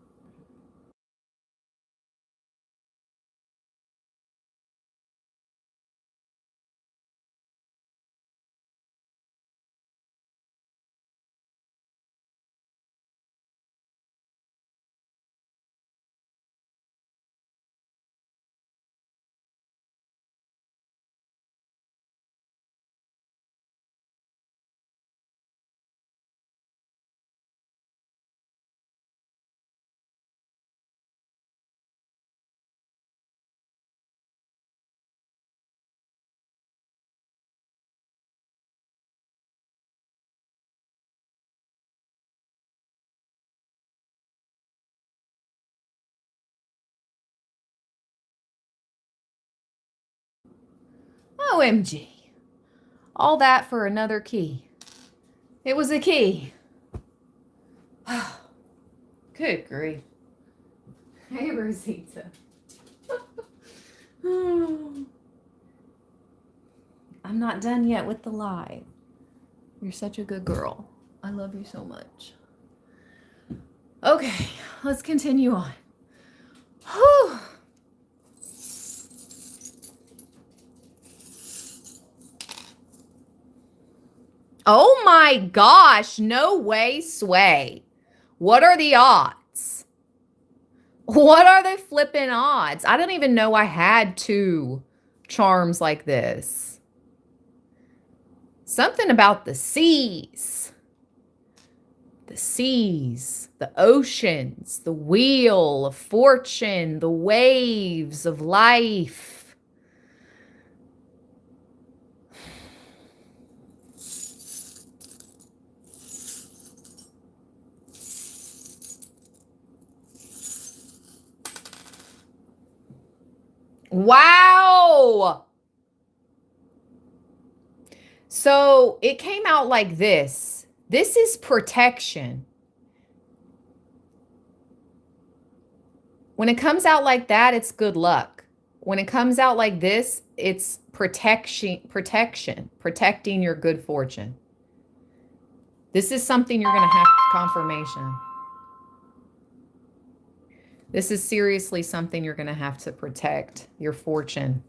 OMG. All that for another key. It was a key. Good grief. Hey, Rosita. I'm not done yet with the live. You're such a good girl. I love you so much. Okay, let's continue on. Whew. Oh my gosh, no way, sway. What are the odds? What are the flipping odds? I don't even know I had two charms like this. Something about the seas. The seas, the oceans, the wheel of fortune, the waves of life. Wow. So it came out like this. This is protection. When it comes out like that, it's good luck. When it comes out like this, it's protecting your good fortune. This is something you're going to have confirmation. This is seriously something you're going to have to protect, your fortune.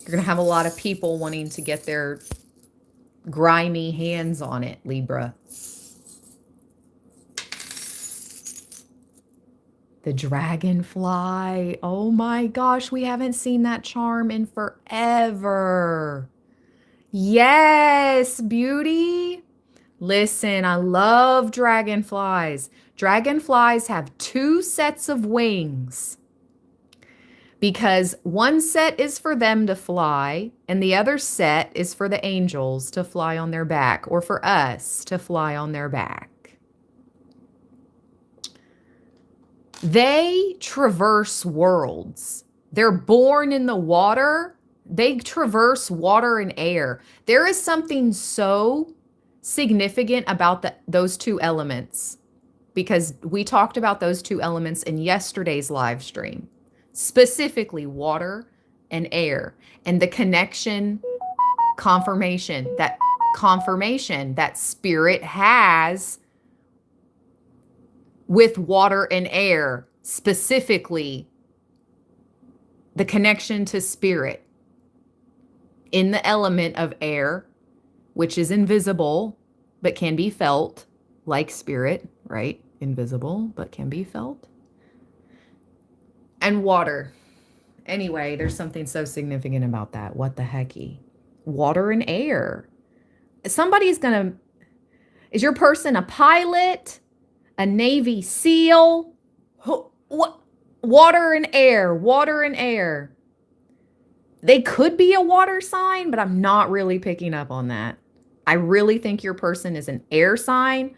You're going to have a lot of people wanting to get their grimy hands on it, Libra. The Dragonfly. Oh my gosh, we haven't seen that charm in forever. Yes, beauty. Listen, I love dragonflies. Dragonflies have two sets of wings because one set is for them to fly and the other set is for the angels to fly on their back, or for us to fly on their back. They traverse worlds. They're born in the water. They traverse water and air. There is something so significant about those two elements, because we talked about those two elements in yesterday's live stream, specifically water and air, and the connection, confirmation that spirit has with water and air, specifically the connection to spirit in the element of air, which is invisible but can be felt, like spirit, right? Invisible but can be felt. And water. Anyway, there's something so significant about that. What the hecky? Water and air. Somebody's gonna... Is your person a pilot? A Navy SEAL? What? Water and air. Water and air. They could be a water sign, but I'm not really picking up on that. I really think your person is an air sign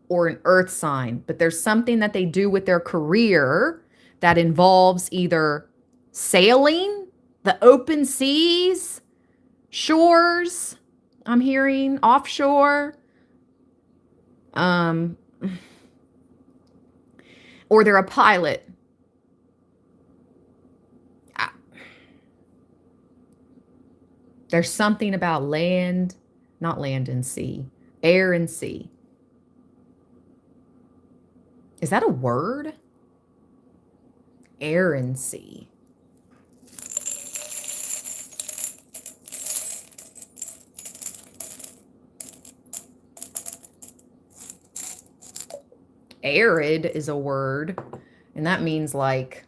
or an earth sign, but there's something that they do with their career that involves either sailing, the open seas, shores, I'm hearing offshore, or they're a pilot. There's something about land, not land and sea, air and sea. Is that a word? Air and sea. Arid is a word, and that means like,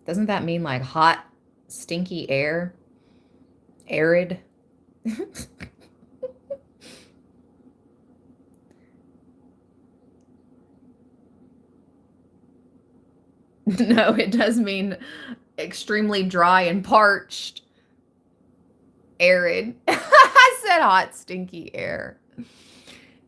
doesn't that mean like hot, stinky air? Arid. No, it does mean extremely dry and parched. Arid. I said hot, stinky air.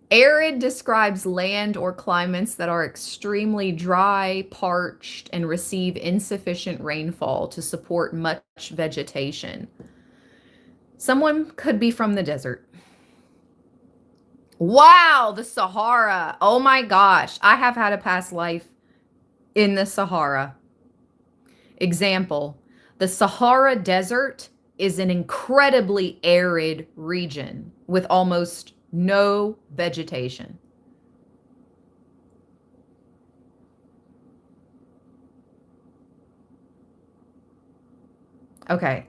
Arid describes land or climates that are extremely dry, parched, and receive insufficient rainfall to support much vegetation. Someone could be from the desert. Wow, the Sahara. Oh my gosh, I have had a past life in the Sahara. Example, the Sahara Desert is an incredibly arid region with almost no vegetation. Okay.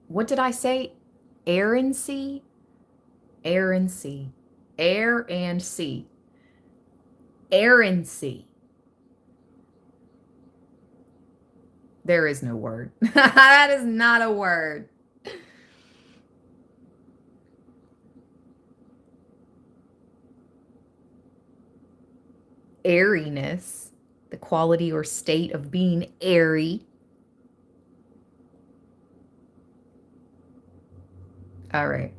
What did I say? Air and sea? Air and sea. Air and sea. Air and sea. There is no word. That is not a word. Airiness, the quality or state of being airy. All right.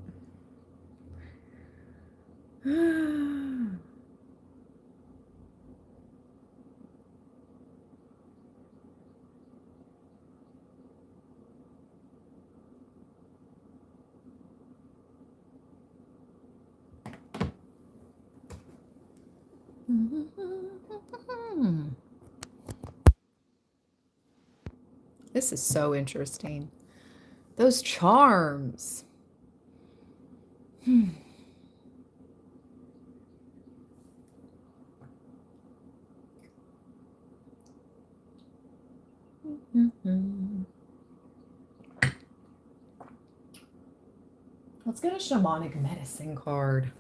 This is so interesting. Those charms. Let's get a shamanic medicine card.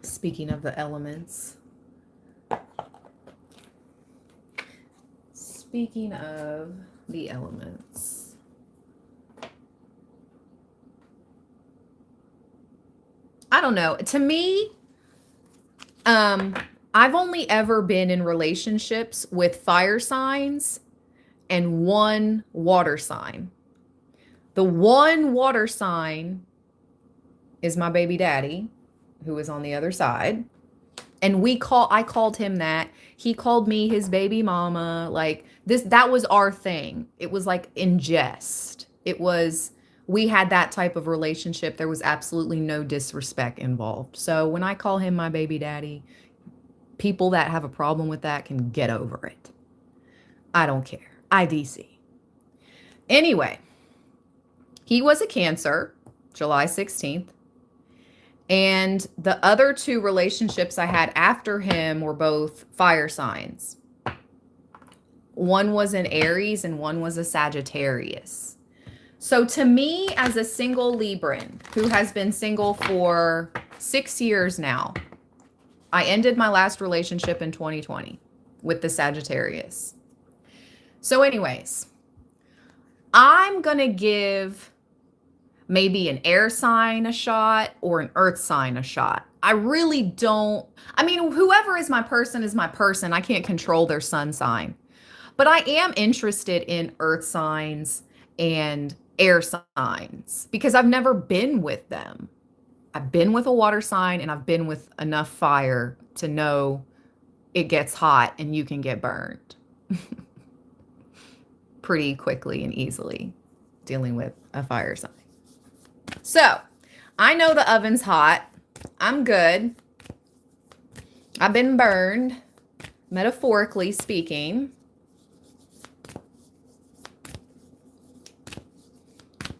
Speaking of the elements. Speaking of the elements. I don't know. To me, I've only ever been in relationships with fire signs and one water sign. The one water sign is my baby daddy, who is on the other side. And I called him that. He called me his baby mama. Like that was our thing. It was like in jest. We had that type of relationship. There was absolutely no disrespect involved. So when I call him my baby daddy, people that have a problem with that can get over it. I don't care. IDC. Anyway, he was a Cancer, July 16th. And the other two relationships I had after him were both fire signs. One was an Aries and one was a Sagittarius. So to me, as a single Libran who has been single for 6 years now, I ended my last relationship in 2020 with the Sagittarius. So anyways, I'm going to give maybe an air sign a shot or an earth sign a shot. I really don't. I mean, whoever is my person is my person. I can't control their sun sign. But I am interested in earth signs and air signs because I've never been with them. I've been with a water sign and I've been with enough fire to know it gets hot and you can get burned pretty quickly and easily dealing with a fire sign. So I know the oven's hot. I'm good. I've been burned, metaphorically speaking.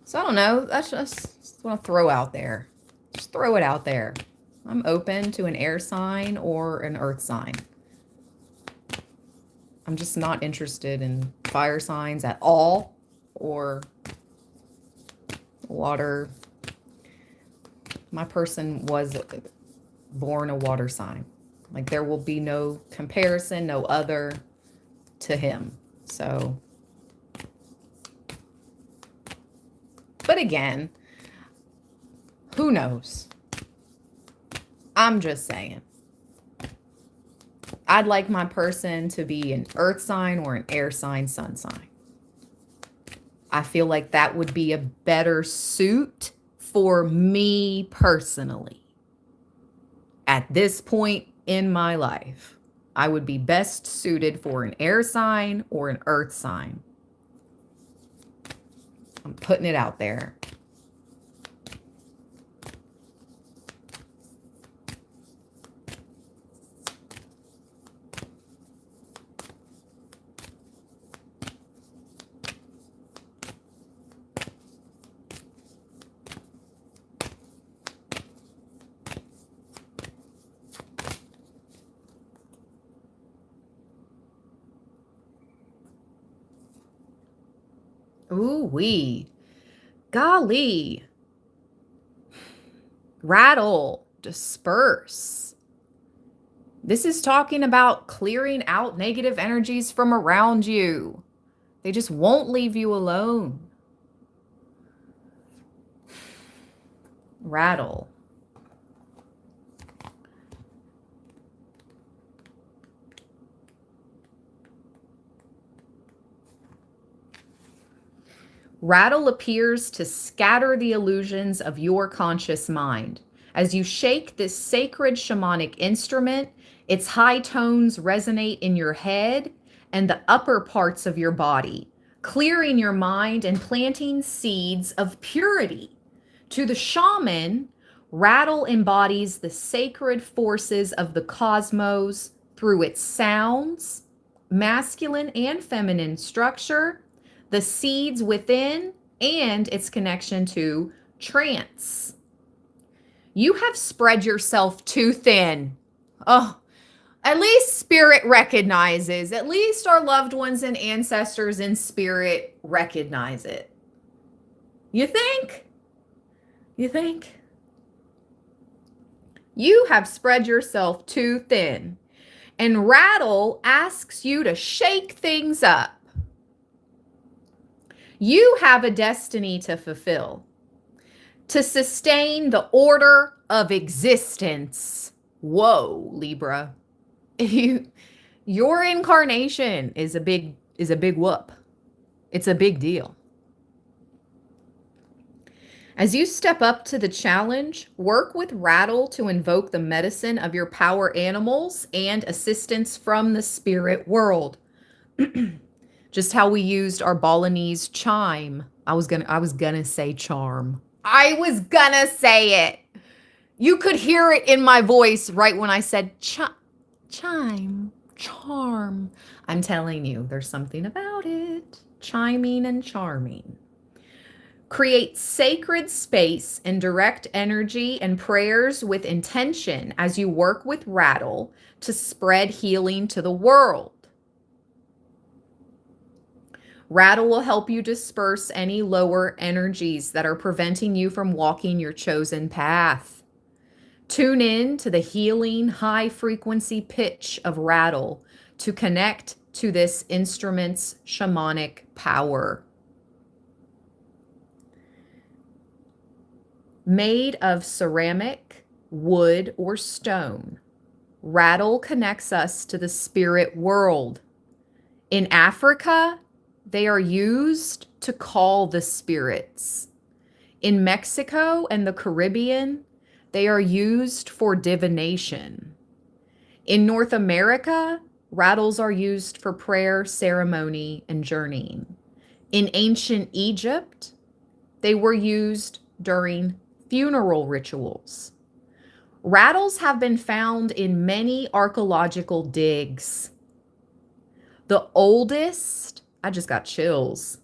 So I don't know. That's just what I throw out there. Just throw it out there. I'm open to an air sign or an earth sign. I'm just not interested in fire signs at all or water. My person was born a water sign. Like there will be no comparison, no other to him. So, but again, who knows? I'm just saying. I'd like my person to be an earth sign or an air sign, sun sign. I feel like that would be a better suit for me personally. At this point in my life, I would be best suited for an air sign or an earth sign. I'm putting it out there. Ooh-wee. Golly. Rattle. Disperse. This is talking about clearing out negative energies from around you. They just won't leave you alone. Rattle. Rattle appears to scatter the illusions of your conscious mind. As you shake this sacred shamanic instrument, its high tones resonate in your head and the upper parts of your body, clearing your mind and planting seeds of purity. To the shaman, rattle embodies the sacred forces of the cosmos through its sounds, masculine and feminine structure, the seeds within, and its connection to trance. You have spread yourself too thin. Oh, at least spirit recognizes, at least our loved ones and ancestors in spirit recognize it. You think? You think? You have spread yourself too thin. And rattle asks you to shake things up. You have a destiny to fulfill, to sustain the order of existence. Whoa, Libra. Your incarnation is a big whoop. It's a big deal. As you step up to the challenge, work with rattle to invoke the medicine of your power animals and assistance from the spirit world. Just how we used our Balinese chime. I was gonna say charm. I was gonna say it. You could hear it in my voice right when I said chime, charm. I'm telling you, there's something about it. Chiming and charming. Create sacred space and direct energy and prayers with intention as you work with rattle to spread healing to the world. Rattle will help you disperse any lower energies that are preventing you from walking your chosen path. Tune in to the healing high frequency pitch of rattle to connect to this instrument's shamanic power. Made of ceramic, wood, or stone, rattle connects us to the spirit world. In Africa, they are used to call the spirits. In Mexico and the Caribbean, they are used for divination. In North America, rattles are used for prayer, ceremony, and journeying. In ancient Egypt, they were used during funeral rituals. Rattles have been found in many archaeological digs. The oldest, I just got chills.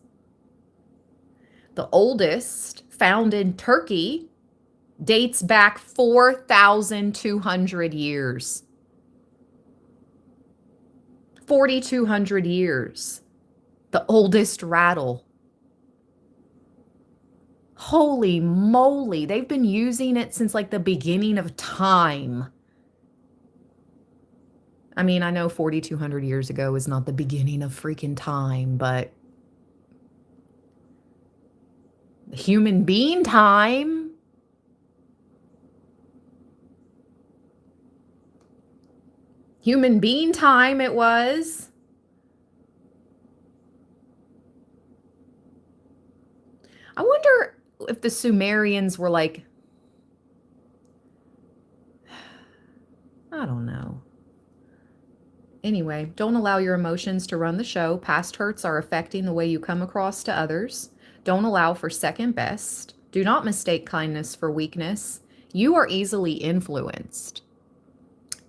The oldest, found in Turkey, dates back 4,200 years. 4,200 years. The oldest rattle. Holy moly, they've been using it since like the beginning of time. I mean, I know 4,200 years ago is not the beginning of freaking time, but human being time. Human being time it was. I wonder if the Sumerians were like, I don't know. Anyway, don't allow your emotions to run the show. Past hurts are affecting the way you come across to others. Don't allow for second best. Do not mistake kindness for weakness. You are easily influenced.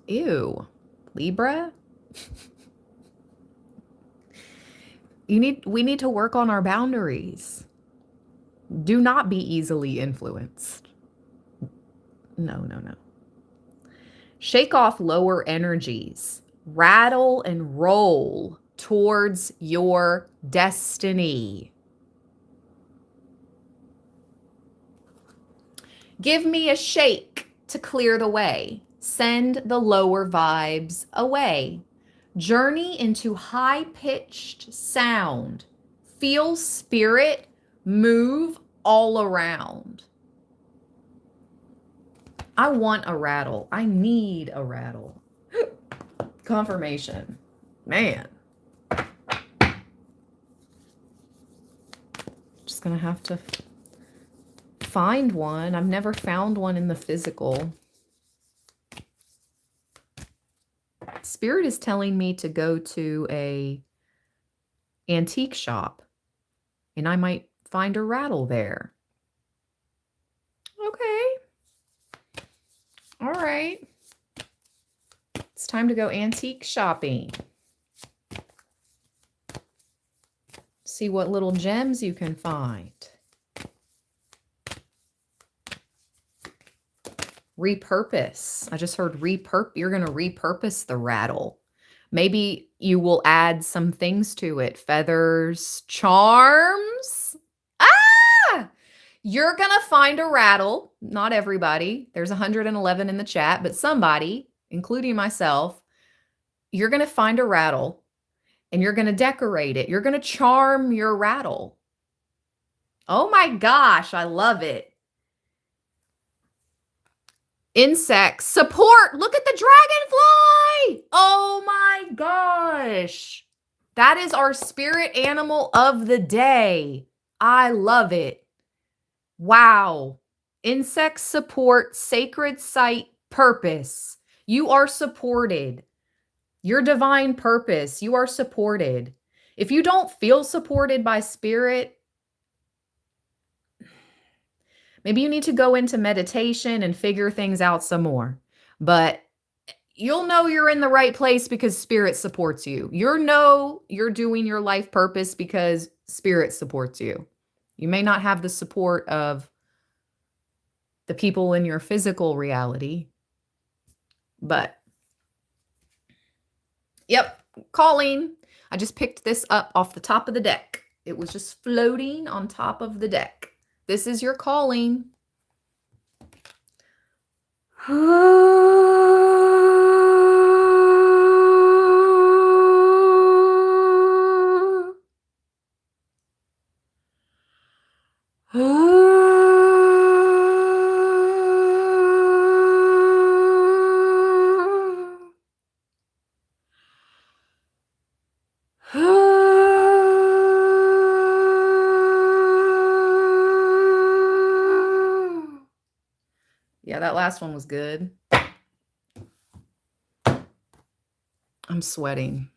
Ew. Libra? We need to work on our boundaries. Do not be easily influenced. No. Shake off lower energies. Rattle and roll towards your destiny. Give me a shake to clear the way. Send the lower vibes away. Journey into high-pitched sound. Feel spirit move all around. I want a rattle. I need a rattle. Confirmation. Man. Just gonna have to find one. I've never found one in the physical. Spirit is telling me to go to a antique shop and I might find a rattle there. Okay. All right. It's time to go antique shopping. See what little gems you can find. Repurpose. I just heard you're going to repurpose the rattle. Maybe you will add some things to it. Feathers, charms. Ah! You're going to find a rattle. Not everybody. There's 111 in the chat, but somebody, including myself, you're going to find a rattle and you're going to decorate it. You're going to charm your rattle. Oh my gosh, I love it. Insects, support. Look at the dragonfly. Oh my gosh. That is our spirit animal of the day. I love it. Wow. Insects support sacred site purpose. You are supported. Your divine purpose, you are supported. If you don't feel supported by spirit, maybe you need to go into meditation and figure things out some more. But you'll know you're in the right place because spirit supports you. You're doing your life purpose because spirit supports you. You may not have the support of the people in your physical reality, but yep, calling. I just picked this up off the top of the deck. It was just floating on top of the deck. This is your calling. Yeah, that last one was good. I'm sweating.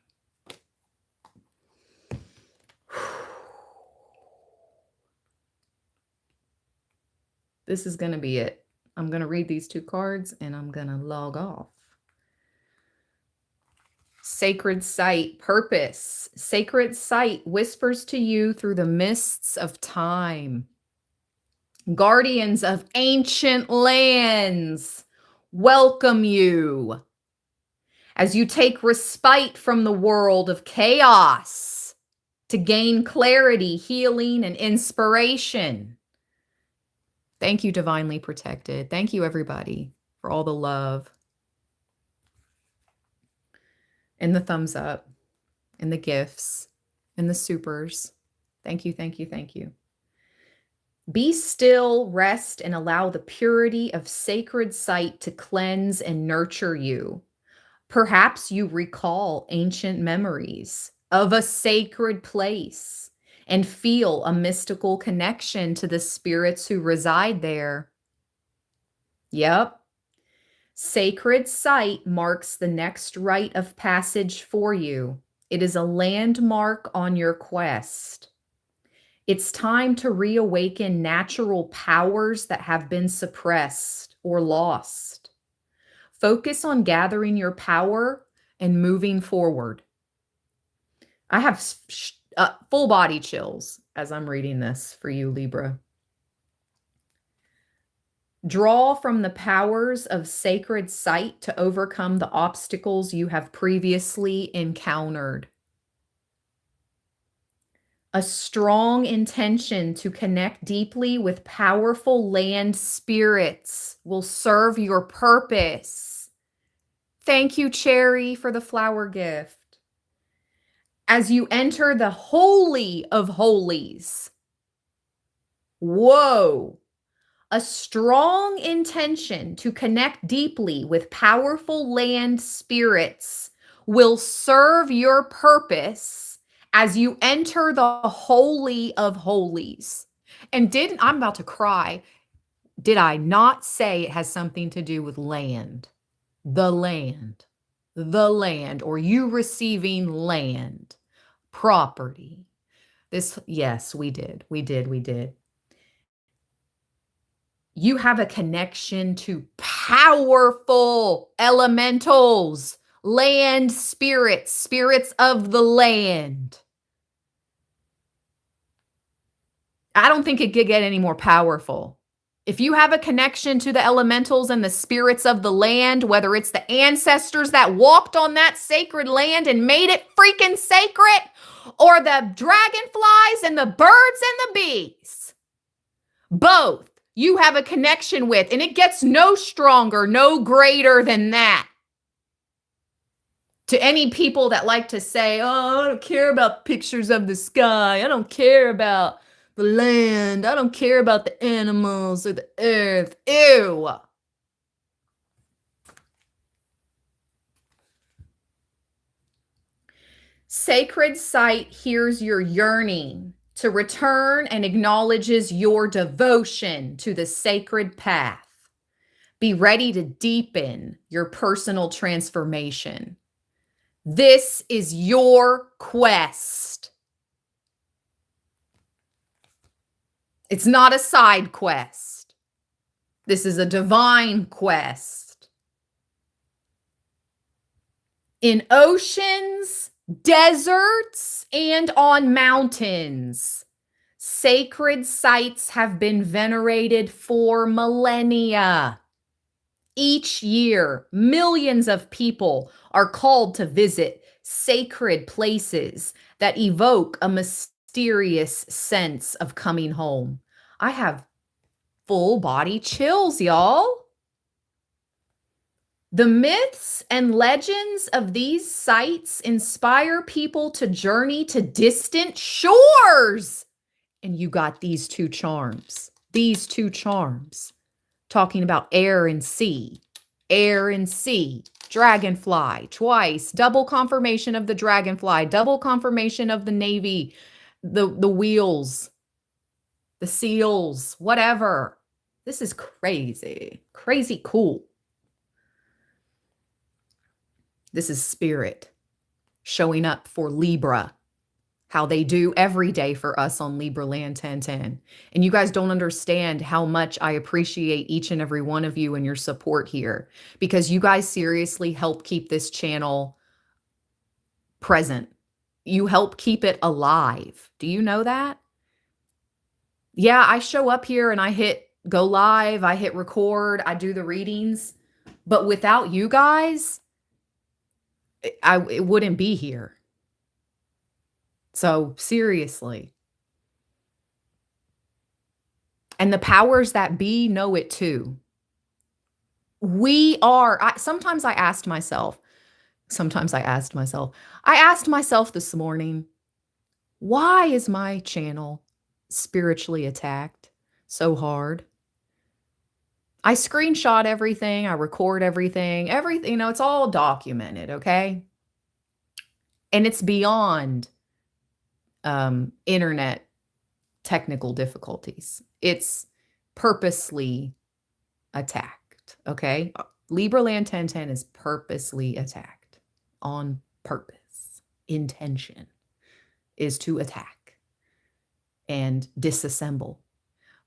This is going to be it. I'm going to read these two cards and I'm going to log off. Sacred sight, purpose. Sacred sight whispers to you through the mists of time. Guardians of ancient lands welcome you as you take respite from the world of chaos to gain clarity, healing, and inspiration. Thank you, Divinely Protected. Thank you, everybody, for all the love and the thumbs up and the gifts and the supers. Thank you, thank you, thank you. Be still, rest, and allow the purity of sacred sight to cleanse and nurture you. Perhaps you recall ancient memories of a sacred place and feel a mystical connection to the spirits who reside there. Yep. Sacred sight marks the next rite of passage for you. It is a landmark on your quest. It's time to reawaken natural powers that have been suppressed or lost. Focus on gathering your power and moving forward. I have full body chills as I'm reading this for you, Libra. Draw from the powers of sacred sight to overcome the obstacles you have previously encountered. A strong intention to connect deeply with powerful land spirits will serve your purpose. Thank you, Cherry, for the flower gift. As you enter the Holy of Holies. Whoa. A strong intention to connect deeply with powerful land spirits will serve your purpose as you enter the Holy of Holies. And I'm about to cry. Did I not say it has something to do with land? The land, or you receiving land, property. Yes, we did. You have a connection to powerful elementals, land spirits, spirits of the land. I don't think it could get any more powerful. If you have a connection to the elementals and the spirits of the land, whether it's the ancestors that walked on that sacred land and made it freaking sacred, or the dragonflies and the birds and the bees, both you have a connection with, and it gets no stronger, no greater than that. To any people that like to say, oh, I don't care about pictures of the sky. I don't care about the land. I don't care about the animals or the earth. Ew. Sacred sight hears your yearning to return and acknowledges your devotion to the sacred path. Be ready to deepen your personal transformation. This is your quest. It's not a side quest. This is a divine quest. In oceans, deserts, and on mountains, Sacred sites have been venerated for millennia. Each year, millions of people are called to visit sacred places that evoke a mysterious sense of coming home. I have full body chills, y'all. The myths and legends of these sites inspire people to journey to distant shores. And you got these two charms. These two charms. Talking about air and sea. Air and sea. Dragonfly. Twice. Double confirmation of the dragonfly. Double confirmation of the navy. The wheels. The seals. Whatever. This is crazy. Crazy cool. This is spirit showing up for Libra, how they do every day for us on Libra Land 1010. And you guys don't understand how much I appreciate each and every one of you and your support here, because you guys seriously help keep this channel present. You help keep it alive. Do you know that? Yeah, I show up here and I hit go live, I hit record, I do the readings, but without you guys, it wouldn't be here. So seriously. And the powers that be know it too. We are, sometimes I asked myself this morning, why is my channel spiritually attacked so hard? I screenshot everything, I record everything, it's all documented, okay? And it's beyond internet technical difficulties. It's purposely attacked, okay? Libra Land 1010 is purposely attacked on purpose. Intention is to attack and disassemble.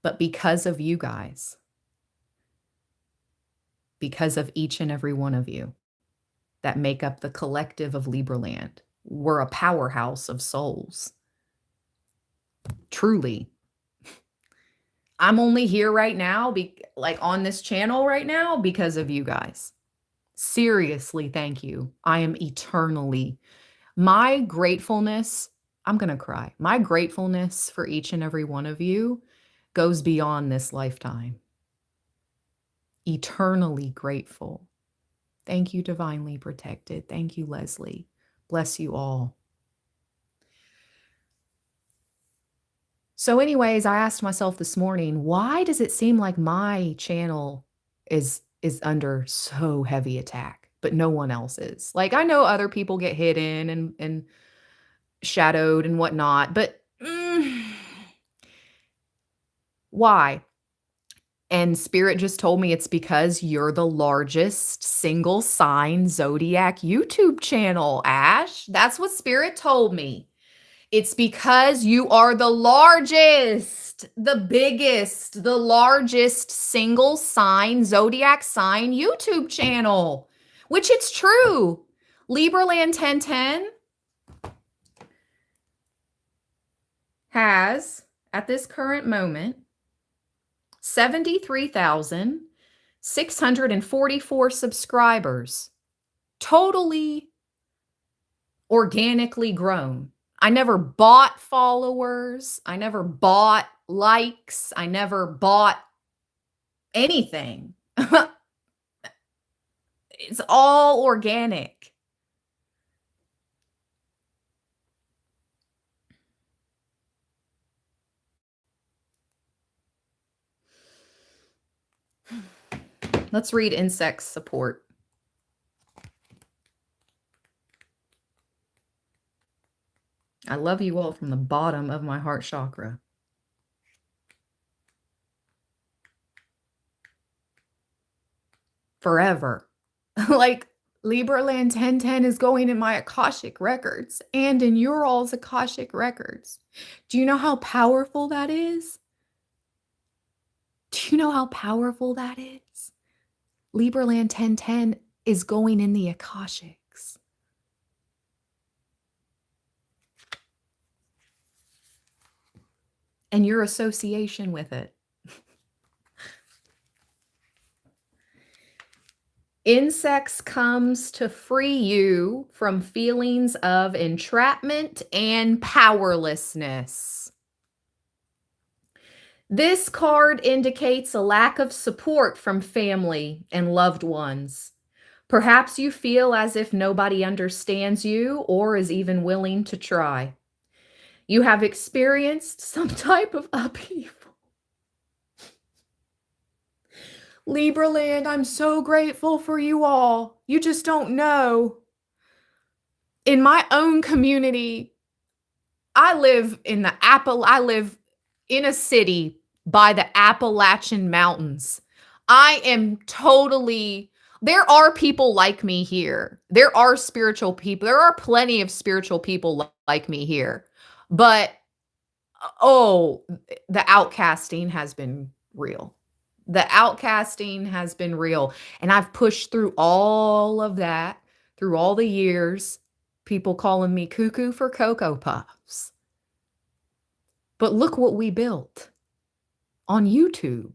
But because of you guys, because of each and every one of you that make up the collective of Libra Land, we're a powerhouse of souls. Truly. I'm only here right now, on this channel right now, because of you guys. Seriously, thank you. I am eternally. My gratefulness, I'm going to cry. My gratefulness for each and every one of you goes beyond this lifetime. Eternally grateful. Thank you, divinely protected. Thank you, Leslie. Bless you all. So anyways, I asked myself this morning, why does it seem like my channel is under so heavy attack, but no one else is? Like, I know other people get hidden and shadowed and whatnot, but why? And Spirit just told me it's because you're the largest single sign zodiac YouTube channel, Ash. That's what Spirit told me. It's because you are the largest, the biggest, the largest single sign, zodiac sign YouTube channel, which it's true. Libra Land 1010 has, at this current moment, 73,644 subscribers, totally organically grown. I never bought followers. I never bought likes. I never bought anything. It's all organic. Let's read insect support. I love you all from the bottom of my heart chakra. Forever. Like, Libra Land 1010 is going in my Akashic records and in your all's Akashic records. Do you know how powerful that is? Do you know how powerful that is? Libra Land 1010 is going in the Akashics. and your association with it. Insects comes to free you from feelings of entrapment and powerlessness. This card indicates a lack of support from family and loved ones. Perhaps you feel as if nobody understands you or is even willing to try. You have experienced some type of upheaval. Libra land, I'm so grateful for you all. You just don't know. In my own community, I live in a city by the Appalachian Mountains. I am totally, there are people like me here. There are spiritual people. There are plenty of spiritual people like me here. But oh, the outcasting has been real. The outcasting has been real. And I've pushed through all of that, through all the years, people calling me cuckoo for Cocoa Puffs. But look what we built on YouTube.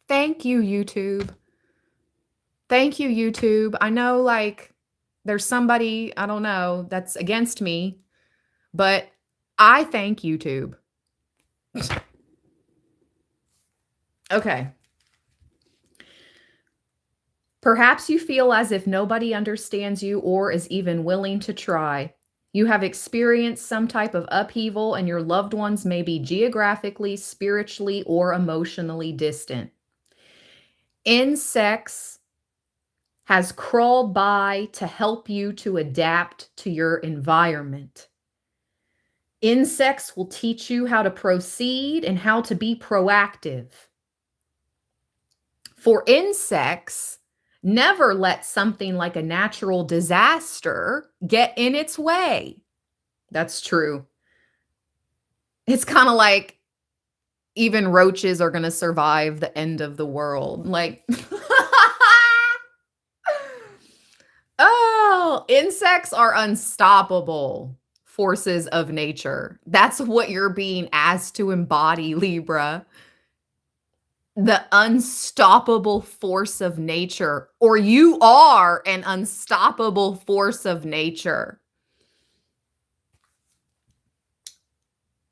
Thank you, YouTube. Thank you, YouTube. I know, like, there's somebody, I don't know, that's against me, but I thank YouTube. Okay. Perhaps you feel as if nobody understands you or is even willing to try. You have experienced some type of upheaval, and your loved ones may be geographically, spiritually, or emotionally distant. Insects has crawled by to help you to adapt to your environment. Insects will teach you how to proceed and how to be proactive. For insects, never let something like a natural disaster get in its way. That's true. It's kind of like even roaches are going to survive the end of the world. Like, oh, insects are unstoppable forces of nature. That's what you're being asked to embody, Libra. The unstoppable force of nature, or you are an unstoppable force of nature.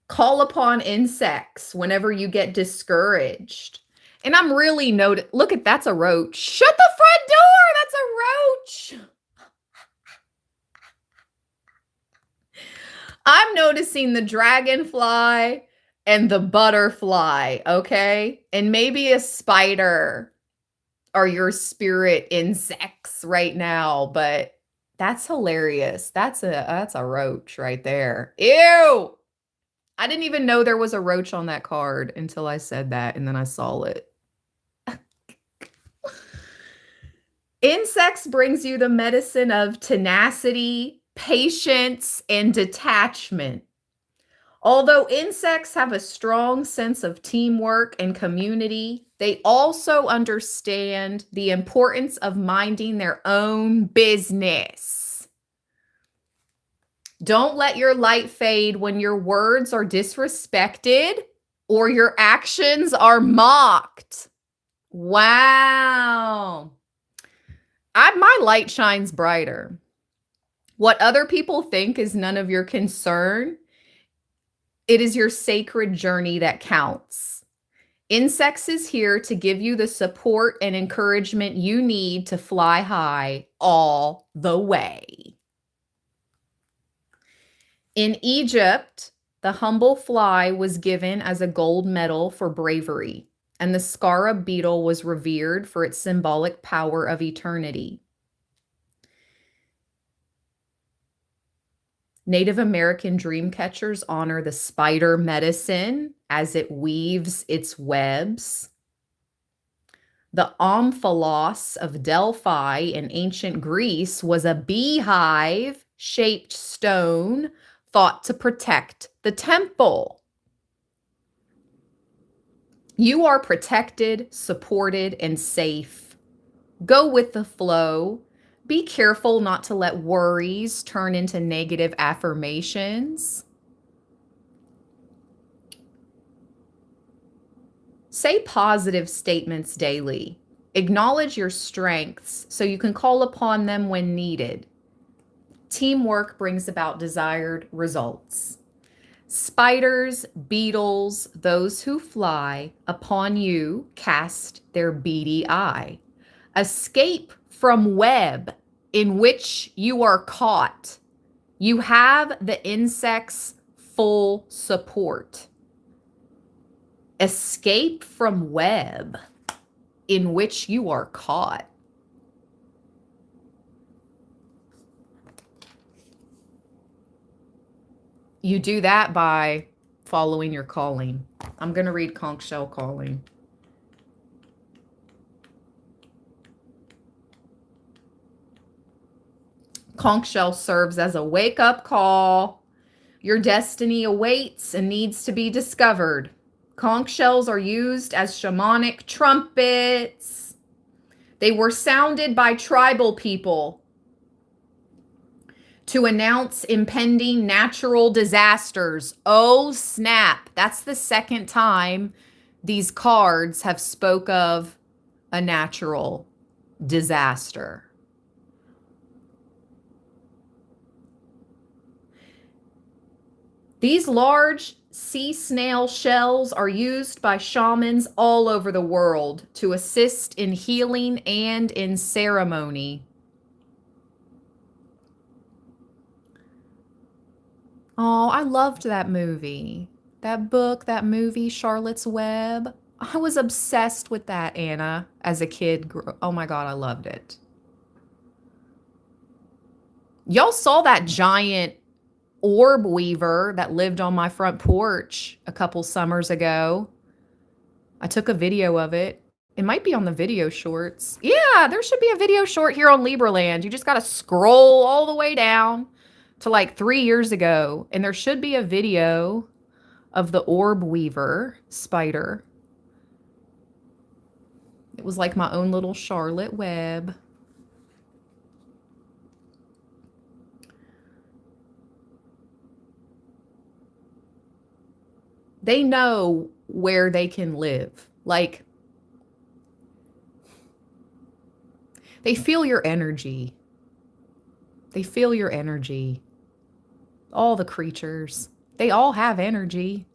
Call upon insects whenever you get discouraged. And I'm really look at, that's a roach. Shut the front door. That's a roach. I'm noticing the dragonfly and the butterfly, okay? And maybe a spider are your spirit insects right now, but that's hilarious. That's a roach right there. Ew. I didn't even know there was a roach on that card until I said that, and then I saw it. Insects brings you the medicine of tenacity, patience, and detachment. Although insects have a strong sense of teamwork and community, they also understand the importance of minding their own business. Don't let your light fade when your words are disrespected or your actions are mocked. Wow. My light shines brighter. What other people think is none of your concern. It is your sacred journey that counts. Insects is here to give you the support and encouragement you need to fly high all the way. In Egypt, the humble fly was given as a gold medal for bravery, and the scarab beetle was revered for its symbolic power of eternity. Native American dream catchers honor the spider medicine as it weaves its webs. The omphalos of Delphi in ancient Greece was a beehive-shaped stone thought to protect the temple. You are protected, supported, and safe. Go with the flow. Be careful not to let worries turn into negative affirmations. Say positive statements daily. Acknowledge your strengths so you can call upon them when needed. Teamwork brings about desired results. Spiders, beetles, those who fly upon you cast their beady eye. Escape from web in which you are caught. You have the insect's full support. Escape from web in which you are caught. You do that by following your calling. I'm going to read Conch Shell Calling. Conch Shell serves as a wake-up call. Your destiny awaits and needs to be discovered. Conch shells are used as shamanic trumpets. They were sounded by tribal people to announce impending natural disasters. Oh, snap. That's the second time these cards have spoke of a natural disaster. These large sea snail shells are used by shamans all over the world to assist in healing and in ceremony. Oh, I loved that movie. That book, that movie, Charlotte's Web. I was obsessed with that, Anna, as a kid. Oh my God, I loved it. Y'all saw that giant orb weaver that lived on my front porch a couple summers ago. I took a video of it. It might be on the video shorts. Yeah, there should be a video short here on Libraland. You just got to scroll all the way down to like 3 years ago, and there should be a video of the orb weaver spider. It was like my own little Charlotte Web. They know where they can live. Like, they feel your energy. They feel your energy. All the creatures, they all have energy.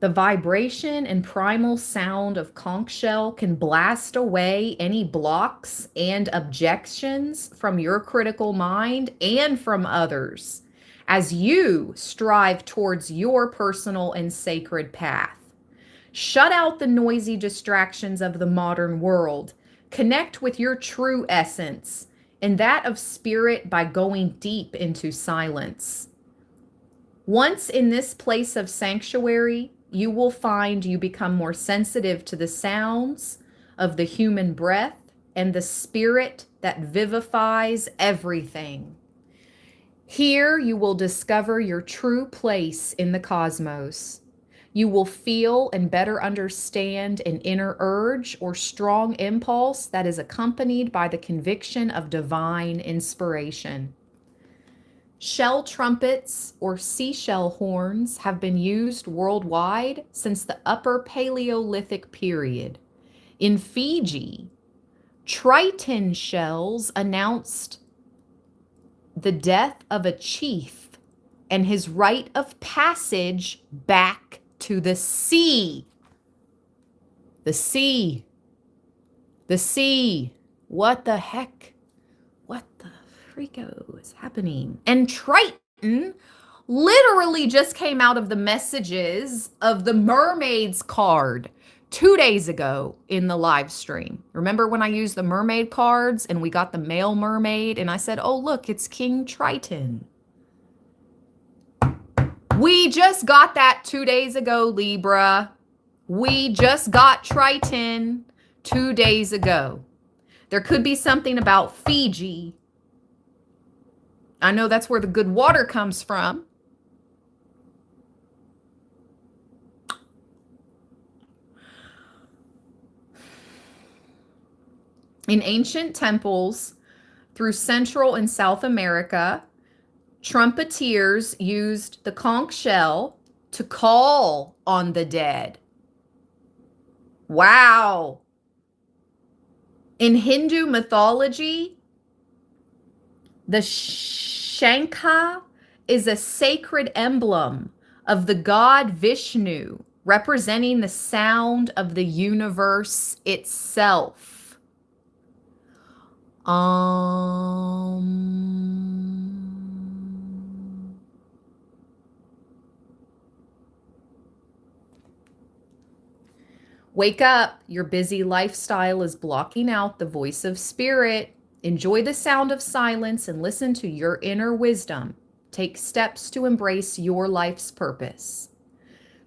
The vibration and primal sound of conch shell can blast away any blocks and objections from your critical mind and from others as you strive towards your personal and sacred path. Shut out the noisy distractions of the modern world. Connect with your true essence and that of spirit by going deep into silence. Once in this place of sanctuary, you will find you become more sensitive to the sounds of the human breath and the spirit that vivifies everything. Here you will discover your true place in the cosmos. You will feel and better understand an inner urge or strong impulse that is accompanied by the conviction of divine inspiration. Shell trumpets or seashell horns have been used worldwide since the Upper Paleolithic period. In Fiji, Triton shells announced the death of a chief and his rite of passage back to the sea. The sea. The sea. What the heck? What the freako is happening? And Triton literally just came out of the messages of the mermaids card 2 days ago in the live stream. Remember when I used the mermaid cards and we got the male mermaid and I said, oh, look, it's King Triton. We just got that 2 days ago, Libra. We just got Triton 2 days ago. There could be something about Fiji. I know that's where the good water comes from. In ancient temples, through Central and South America. Trumpeters used the conch shell to call on the dead. Wow. In Hindu mythology, the Shankha is a sacred emblem of the god Vishnu, representing the sound of the universe itself. Wake up. Your busy lifestyle is blocking out the voice of spirit. Enjoy the sound of silence and listen to your inner wisdom. Take steps to embrace your life's purpose.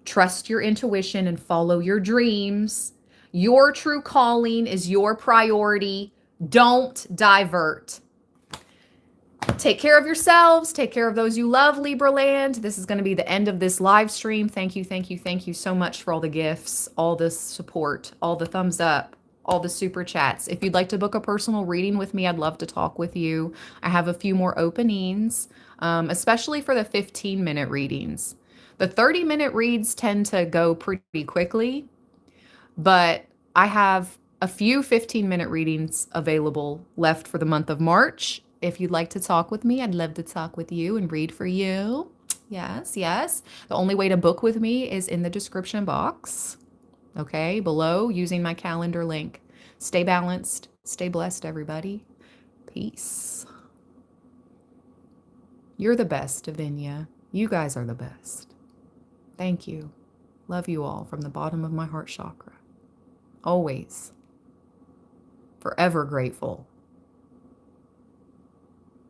Trust your intuition and follow your dreams. Your true calling is your priority. Don't divert. Take care of yourselves. Take care of those you love, Libra land. This is going to be the end of this live stream. Thank you, thank you, thank you so much for all the gifts, all the support, all the thumbs up, all the super chats. If you'd like to book a personal reading with me, I'd love to talk with you. I have a few more openings, especially for the 15-minute readings. The 30-minute reads tend to go pretty quickly, but I have a few 15-minute readings available left for the month of March. If you'd like to talk with me, I'd love to talk with you and read for you. Yes, yes. The only way to book with me is in the description box, okay, below, using my calendar link. Stay balanced. Stay blessed, everybody. Peace. You're the best, Davinia. You guys are the best. Thank you. Love you all from the bottom of my heart chakra. Always. Forever grateful.